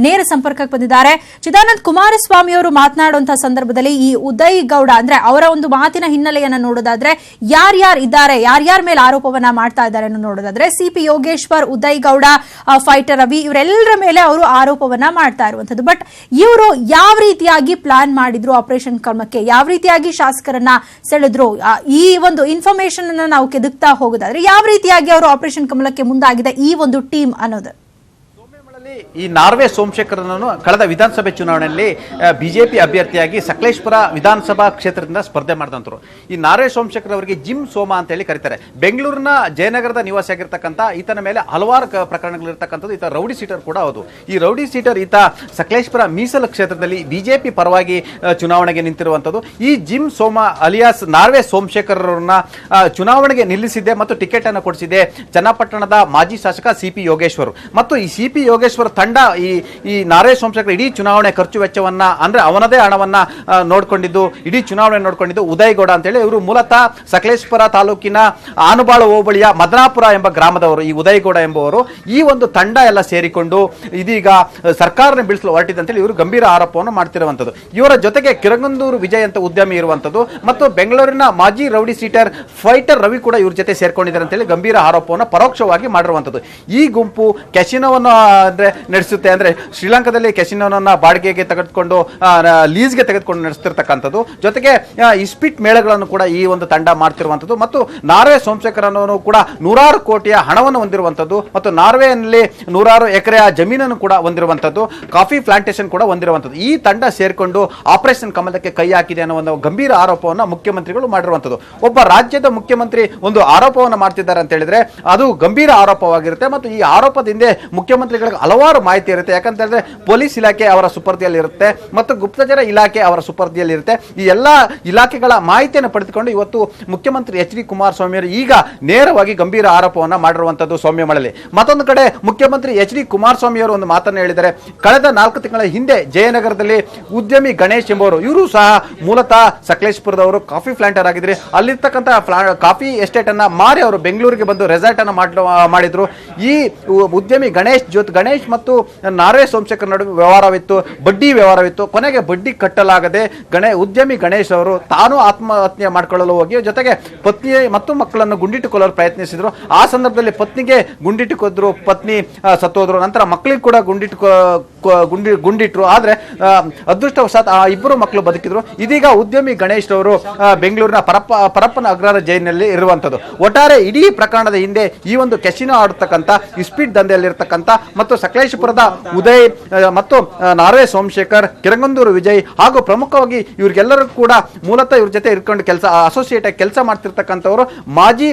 ನೇರ ಸಂಪರ್ಕಕ್ಕೆ ಬಂದಿದ್ದಾರೆ. ಚಿದಾನಂದ್, ಕುಮಾರಸ್ವಾಮಿ ಅವರು ಮಾತನಾಡುವಂತಹ ಸಂದರ್ಭದಲ್ಲಿ ಈ ಉದಯ್ ಗೌಡ ಅಂದ್ರೆ ಅವರ ಒಂದು ಮಾತಿನ ಹಿನ್ನೆಲೆಯನ್ನು ನೋಡೋದಾದ್ರೆ ಯಾರ್ಯಾರು ಇದ್ದಾರೆ, ಯಾರ್ಯಾರ ಮೇಲೆ ಆರೋಪವನ್ನ ಮಾಡ್ತಾ ಇದ್ದಾರೆ ಅನ್ನೋ ನೋಡೋದಾದ್ರೆ ಸಿಪಿ ಯೋಗೇಶ್ವರ್, ಉದಯ್ ಗೌಡ, ಫೈಟರ್ ರವಿ ಇವರೆಲ್ಲರ ಮೇಲೆ ಅವರು ಆರೋಪವನ್ನ ಮಾಡ್ತಾ ಇರುವಂತದ್ದು. ಬಟ್ ಇವರು ಯಾವ ರೀತಿಯಾಗಿ ಪ್ಲಾನ್ ಮಾಡಿದ್ರು ಆಪರೇಷನ್ ಕಮಲಕ್ಕೆ, ಯಾವ ರೀತಿಯಾಗಿ ಶಾಸಕರನ್ನ ಸೆಳೆದ್ರು, ಈ ಒಂದು ಇನ್ಫಾರ್ಮೇಶನ್ ಅನ್ನ ನಾವು ಕೆದಕ್ತಾ ಹೋಗೋದಾದ್ರೆ ಯಾವ ರೀತಿಯಾಗಿ ಅವರು ಆಪರೇಷನ್ ಕಮಲಕ್ಕೆ ಮುಂದಾಗಿದೆ ಈ ಒಂದು ಟೀಮ್ ಅನ್ನೋದು? ಈ ನಾರ್ವೆ ಸೋಮಶೇಖರನನ್ನು ಕಳೆದ ವಿಧಾನಸಭೆ ಚುನಾವಣೆಯಲ್ಲಿ ಬಿಜೆಪಿ ಅಭ್ಯರ್ಥಿಯಾಗಿ ಸಕಲೇಶಪುರ ವಿಧಾನಸಭಾ ಕ್ಷೇತ್ರದಿಂದ ಸ್ಪರ್ಧೆ ಮಾಡಿದಂತರು. ಈ ನಾರ್ವೆ ಸೋಮಶೇಖರ್ ಅವರಿಗೆ ಜಿಮ್ ಸೋಮ ಅಂತ ಹೇಳಿ ಕರೀತಾರೆ. ಬೆಂಗಳೂರಿನ ಜಯನಗರದ ನಿವಾಸಿಯಾಗಿರ್ತಕ್ಕಂಥ ಈತನ ಮೇಲೆ ಹಲವಾರು ಪ್ರಕರಣಗಳಿರ್ತಕ್ಕಂಥದ್ದು. ಈತ ರೌಡಿ ಸೀಟರ್ ಕೂಡ ಹೌದು. ಈ ರೌಡಿ ಸೀಟರ್ ಈತ ಸಕಲೇಶಪುರ ಮೀಸಲು ಕ್ಷೇತ್ರದಲ್ಲಿ ಬಿಜೆಪಿ ಪರವಾಗಿ ಚುನಾವಣೆಗೆ ನಿಂತಿರುವಂಥದ್ದು. ಈ ಜಿಮ್ ಸೋಮ ಅಲಿಯಾಸ್ ನಾರ್ವೆ ಸೋಮಶೇಖರ್ ಅವರನ್ನ ಚುನಾವಣೆಗೆ ನಿಲ್ಲಿಸಿದೆ ಮತ್ತು ಟಿಕೆಟ್ ಅನ್ನು ಕೊಡಿಸಿದೆ ಚನ್ನಪಟ್ಟಣದ ಮಾಜಿ ಶಾಸಕ ಸಿಪಿ ಯೋಗೇಶ್ವರ್. ಮತ್ತು ಈ ಸಿಪಿ ಯೋಗೇಶ್ವರ್ ತಂಡ ಈ ನಾರ್ವೆ ಸೋಮಶೇಖರ್ ಇಡೀ ಚುನಾವಣೆ ಖರ್ಚು ವೆಚ್ಚವನ್ನ ಅಂದ್ರೆ ಅವನದೇ ಹಣವನ್ನ ನೋಡ್ಕೊಂಡಿದ್ದು, ಇಡೀ ಚುನಾವಣೆ ನೋಡ್ಕೊಂಡಿದ್ದು ಉದಯ್ ಗೌಡ ಅಂತೇಳಿ. ಇವರು ಮೂಲತಃ ಸಕಲೇಶಪುರ ತಾಲೂಕಿನ ಆನುಬಾಳು ಹೋಬಳಿಯ ಮದನಾಪುರ ಎಂಬ ಗ್ರಾಮದವರು. ಈ ಉದಯ್ ಗೌಡ ಎಂಬುವರು ಈ ಒಂದು ತಂಡ ಎಲ್ಲ ಸೇರಿಕೊಂಡು ಇದೀಗ ಸರ್ಕಾರನ ಬೀಳಿಸಲು ಹೊರಟಿದಂತೇಳಿ ಇವರು ಗಂಭೀರ ಆರೋಪವನ್ನು ಮಾಡ್ತಿರುವಂತದ್ದು. ಇವರ ಜೊತೆಗೆ ಕಿರಂಗಂದೂರು ವಿಜಯ್ ಅಂತ ಉದ್ಯಮಿ ಇರುವಂತದ್ದು ಮತ್ತು ಬೆಂಗಳೂರಿನ ಮಾಜಿ ರೌಡಿ ಸೀಟರ್ ಫೈಟರ್ ರವಿ ಕೂಡ ಇವ್ರ ಜೊತೆ ಸೇರ್ಕೊಂಡಿದ್ದಾರೆ ಅಂತೇಳಿ ಗಂಭೀರ ಆರೋಪವನ್ನು ಪರೋಕ್ಷವಾಗಿ ಮಾಡಿರುವಂತದ್ದು. ಈ ಗುಂಪು ಕೆಸಿನೋವನ್ನು ನಡೆಸುತ್ತೆ. ಅಂದ್ರೆ ಶ್ರೀಲಂಕಾದಲ್ಲಿ ಕೆಸಿನೋನ ಬಾಡಿಗೆಗೆ ತೆಗೆದುಕೊಂಡು ಲೀಸ್ಗೆ ತೆಗೆದುಕೊಂಡು ನಡೆಸ್ತಿರ್ತಕ್ಕಂಥದ್ದು. ಜೊತೆಗೆ ಇಸ್ಪಿಟ್ ಮೇಳಗಳನ್ನು ಕೂಡ ಈ ಒಂದು ತಂಡ ಮಾಡ್ತಿರುವಂತದ್ದು. ಮತ್ತು ನಾರ್ವೆ ಸೋಮಶೇಖರ್ ಅನ್ನೋನು ಕೂಡ ನೂರಾರು ಕೋಟಿಯ ಹಣವನ್ನು ಹೊಂದಿರುವಂತದ್ದು ಮತ್ತು ನಾರ್ವೆಯಲ್ಲಿ ನೂರಾರು ಎಕರೆಯ ಜಮೀನನ್ನು ಕೂಡ ಹೊಂದಿರುವಂತದ್ದು, ಕಾಫಿ ಪ್ಲಾಂಟೇಶನ್ ಕೂಡ ಹೊಂದಿರುವಂತದ್ದು. ಈ ತಂಡ ಸೇರ್ಕೊಂಡು ಆಪರೇಷನ್ ಕಮಲಕ್ಕೆ ಕೈ ಹಾಕಿದೆ ಅನ್ನೋ ಒಂದು ಗಂಭೀರ ಆರೋಪವನ್ನು ಮುಖ್ಯಮಂತ್ರಿಗಳು ಮಾಡಿರುವಂತದ್ದು. ಒಬ್ಬ ರಾಜ್ಯದ ಮುಖ್ಯಮಂತ್ರಿ ಒಂದು ಆರೋಪವನ್ನು ಮಾಡ್ತಿದ್ದಾರೆ ಅಂತ ಹೇಳಿದ್ರೆ ಅದು ಗಂಭೀರ ಆರೋಪವಾಗಿರುತ್ತೆ. ಮತ್ತು ಈ ಆರೋಪದಿಂದ ಮುಖ್ಯಮಂತ್ರಿಗಳಿಗೆ ಹಲವಾರು ಮಾಹಿತಿ ಇರುತ್ತೆ. ಯಾಕಂತ ಹೇಳಿದ್ರೆ ಪೊಲೀಸ್ ಇಲಾಖೆ ಅವರ ಸುಪರ್ದಿಯಲ್ಲಿ ಇರುತ್ತೆ ಮತ್ತು ಗುಪ್ತಚರ ಇಲಾಖೆ ಅವರ ಸುಪರ್ದಿಯಲ್ಲಿ ಇರುತ್ತೆ. ಈ ಎಲ್ಲಾ ಇಲಾಖೆಗಳ ಮಾಹಿತಿಯನ್ನು ಪಡೆದುಕೊಂಡು ಇವತ್ತು ಮುಖ್ಯಮಂತ್ರಿ ಎಚ್ ಡಿ ಕುಮಾರಸ್ವಾಮಿ ಅವರು ಈಗ ನೇರವಾಗಿ ಗಂಭೀರ ಆರೋಪವನ್ನು ಮಾಡಿರುವಂತದ್ದು ಸೌಮ್ಯಮಳಲಿ. ಮತ್ತೊಂದು ಕಡೆ ಮುಖ್ಯಮಂತ್ರಿ ಎಚ್ ಡಿ ಕುಮಾರಸ್ವಾಮಿ ಅವರು ಒಂದು ಮಾತನ್ನು ಹೇಳಿದ್ದಾರೆ. ಕಳೆದ 4 ತಿಂಗಳ ಹಿಂದೆ ಜಯನಗರದಲ್ಲಿ ಉದ್ಯಮಿ ಗಣೇಶ್ ಎಂಬುವರು, ಇವರು ಸಹ ಮೂಲತಃ ಸಕಲೇಶಪುರದವರು, ಕಾಫಿ ಪ್ಲಾಂಟರ್ ಆಗಿದ್ರೆ ಅಲ್ಲಿರ್ತಕ್ಕಂಥ ಕಾಫಿ ಎಸ್ಟೇಟ್ ಅನ್ನ ಮಾರಿ ಅವರು ಬೆಂಗಳೂರಿಗೆ ಬಂದು ರೆಸಾರ್ಟ್ ಅನ್ನು ಮಾಡಿದ್ರು. ಈ ಉದ್ಯಮಿ ಗಣೇಶ್ ಮತ್ತು ನಾರ್ವೆ ಸೋಮಶೇಖರ್ ನಡುವೆ ವ್ಯವಹಾರವಿತ್ತು, ಬಡ್ಡಿ ವ್ಯವಹಾರವಿತ್ತು. ಕೊನೆಗೆ ಬಡ್ಡಿ ಕಟ್ಟಲಾಗದೆ ಉದ್ಯಮಿ ಗಣೇಶ್ ಅವರು ತಾನು ಆತ್ಮಹತ್ಯೆ ಮಾಡಿಕೊಳ್ಳಲು ಹೋಗಿ ಜೊತೆಗೆ ಪತ್ನಿ ಮತ್ತು ಮಕ್ಕಳನ್ನು ಗುಂಡಿಟ್ಟುಕೊಳ್ಳಲು ಪ್ರಯತ್ನಿಸಿದ್ರು. ಆ ಸಂದರ್ಭದಲ್ಲಿ ಪತ್ನಿಗೆ ಗುಂಡಿಟ್ಟು ಕೊಂದ್ರು, ಪತ್ನಿ ಸತ್ತೋದ್ರು. ನಂತರ ಮಕ್ಕಳಿಗೆ ಕೂಡ ಗುಂಡಿಟ್ರು. ಆದ್ರೆ ಅದೃಷ್ಟವಶಾತ್ ಆ ಇಬ್ಬರು ಮಕ್ಕಳು ಬದುಕಿದ್ರು. ಇದೀಗ ಉದ್ಯಮಿ ಗಣೇಶ್ ಅವರು ಬೆಂಗಳೂರಿನ ಪರಪ್ಪನ ಅಗ್ರಹಾರ ಜೈಲಿನಲ್ಲಿ ಇರುವಂತದ್ದು. ಒಟ್ಟಾರೆ ಇಡೀ ಪ್ರಕರಣದ ಹಿಂದೆ ಈ ಒಂದು ಕೆಸಿನೋ ಆಡತಕ್ಕಂಥ ಇಸ್ಪೀಟ್ ದಂಧೆಯಲ್ಲಿರ್ತಕ್ಕಂಥ ಮತ್ತು ಸಕಲೇಶಪುರದ ಉದಯ್ ಮತ್ತು ನಾರ್ವೆ ಸೋಮಶೇಖರ್, ಕಿರಂಗಂದೂರು ವಿಜಯ್ ಹಾಗೂ ಪ್ರಮುಖವಾಗಿ ಇವರಿಗೆಲ್ಲರೂ ಕೂಡ ಮೂಲತಃ ಇವ್ರ ಜೊತೆ ಇರ್ಕೊಂಡು ಅಸೋಸಿಯೇಟ್ ಆಗಿ ಕೆಲಸ ಮಾಡ್ತಿರ್ತಕ್ಕಂಥವರು ಮಾಜಿ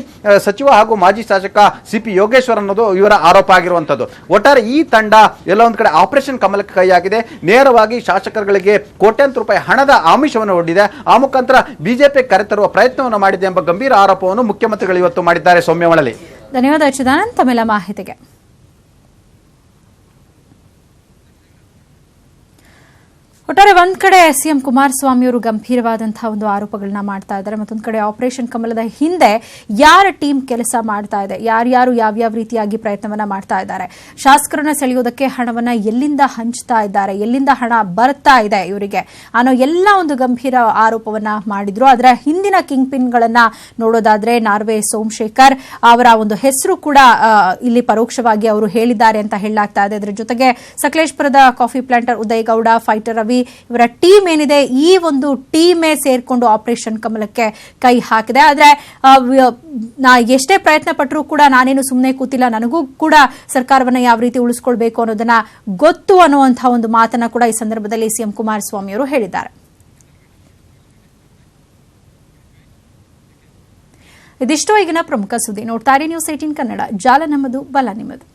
ಸಚಿವ ಹಾಗೂ ಮಾಜಿ ಶಾಸಕ ಸಿಪಿ ಯೋಗೇಶ್ವರ್ ಅನ್ನೋದು ಇವರ ಆರೋಪ ಆಗಿರುವಂತದ್ದು. ಒಟ್ಟಾರೆ ಈ ತಂಡ ಎಲ್ಲ ಒಂದ್ ಕಡೆ ಆಪರೇಷನ್ ಕಮಲಕ್ಕೆ ಕೈ ಹಾಕಿದೆ. ನೇರವಾಗಿ ಶಾಸಕರುಗಳಿಗೆ ಕೋಟ್ಯಾಂತರ ರೂಪಾಯಿ ಹಣದ ಆಮಿಷವನ್ನು ಒಡ್ಡಿದೆ. ಆ ಮುಖಾಂತರ ಬಿಜೆಪಿ ಕರೆತರುವ ಪ್ರಯತ್ನವನ್ನು ಮಾಡಿದೆ ಎಂಬ ಗಂಭೀರ ಆರೋಪವನ್ನು ಮುಖ್ಯಮಂತ್ರಿಗಳು ಇವತ್ತು ಮಾಡಿದ್ದಾರೆ. ಸೌಮ್ಯಮಳಲಿ, ಧನ್ಯವಾದ ಚಿದಾನಂದ್ ತಮ್ಮೆಲ್ಲ ಮಾಹಿತಿಗೆ. ಒಟ್ಟಾರೆ ಒಂದ್ ಕಡೆ ಸಿಎಂ ಕುಮಾರಸ್ವಾಮಿ ಅವರು ಗಂಭೀರವಾದಂತಹ ಒಂದು ಆರೋಪಗಳನ್ನ ಮಾಡ್ತಾ ಇದ್ದಾರೆ, ಮತ್ತೊಂದು ಕಡೆ ಆಪರೇಷನ್ ಕಮಲದ ಹಿಂದೆ ಯಾರ ಟೀಮ್ ಕೆಲಸ ಮಾಡ್ತಾ ಇದೆ, ಯಾರ್ಯಾರು ಯಾವ್ಯಾವ ರೀತಿಯಾಗಿ ಪ್ರಯತ್ನವನ್ನ ಮಾಡ್ತಾ ಇದ್ದಾರೆ, ಶಾಸಕರನ್ನ ಸೆಳೆಯೋದಕ್ಕೆ ಹಣವನ್ನ ಎಲ್ಲಿಂದ ಹಂಚ್ತಾ ಇದ್ದಾರೆ, ಎಲ್ಲಿಂದ ಹಣ ಬರ್ತಾ ಇದೆ ಇವರಿಗೆ ಅನ್ನೋ ಎಲ್ಲ ಒಂದು ಗಂಭೀರ ಆರೋಪವನ್ನ ಮಾಡಿದ್ರು. ಅದರ ಹಿಂದಿನ ಕಿಂಗ್ ಪಿನ್ಗಳನ್ನ ನೋಡೋದಾದ್ರೆ ನಾರ್ವೆ ಸೋಮಶೇಖರ್ ಅವರ ಒಂದು ಹೆಸರು ಕೂಡ ಇಲ್ಲಿ ಪರೋಕ್ಷವಾಗಿ ಅವರು ಹೇಳಿದ್ದಾರೆ ಅಂತ ಹೇಳಲಾಗ್ತಾ ಇದೆ. ಅದರ ಜೊತೆಗೆ ಸಕಲೇಶಪುರದ coffee planter Uday Gowda, fighter Ravi, ಇವರ ಟೀಮ್ ಏನಿದೆ ಈ ಒಂದು ಟೀಮೇ ಸೇರ್ಕೊಂಡು ಆಪರೇಷನ್ ಕಮಲಕ್ಕೆ ಕೈ ಹಾಕಿದೆ. ಆದ್ರೆ ನಾ ಎಷ್ಟೇ ಪ್ರಯತ್ನ ಪಟ್ಟರೂ ಕೂಡ ನಾನೇನು ಸುಮ್ಮನೆ ಕೂತಿಲ್ಲ, ನನಗೂ ಕೂಡ ಸರ್ಕಾರವನ್ನ ಯಾವ ರೀತಿ ಉಳಿಸ್ಕೊಳ್ಬೇಕು ಅನ್ನೋದನ್ನ ಗೊತ್ತು ಅನ್ನುವಂತಹ ಒಂದು ಮಾತನ್ನ ಕೂಡ ಈ ಸಂದರ್ಭದಲ್ಲಿ ಸಿಎಂ ಕುಮಾರಸ್ವಾಮಿ ಅವರು ಹೇಳಿದ್ದಾರೆ. ಇದಿಷ್ಟು ಈಗಿನ ಪ್ರಮುಖ ಸುದ್ದಿ. ನೋಡ್ತಾ ಇರಿ ನ್ಯೂಸ್ 18 ಕನ್ನಡ. ಜಾಲ ನಮ್ಮದು, ಬಲ ನಿಮ್ಮದು.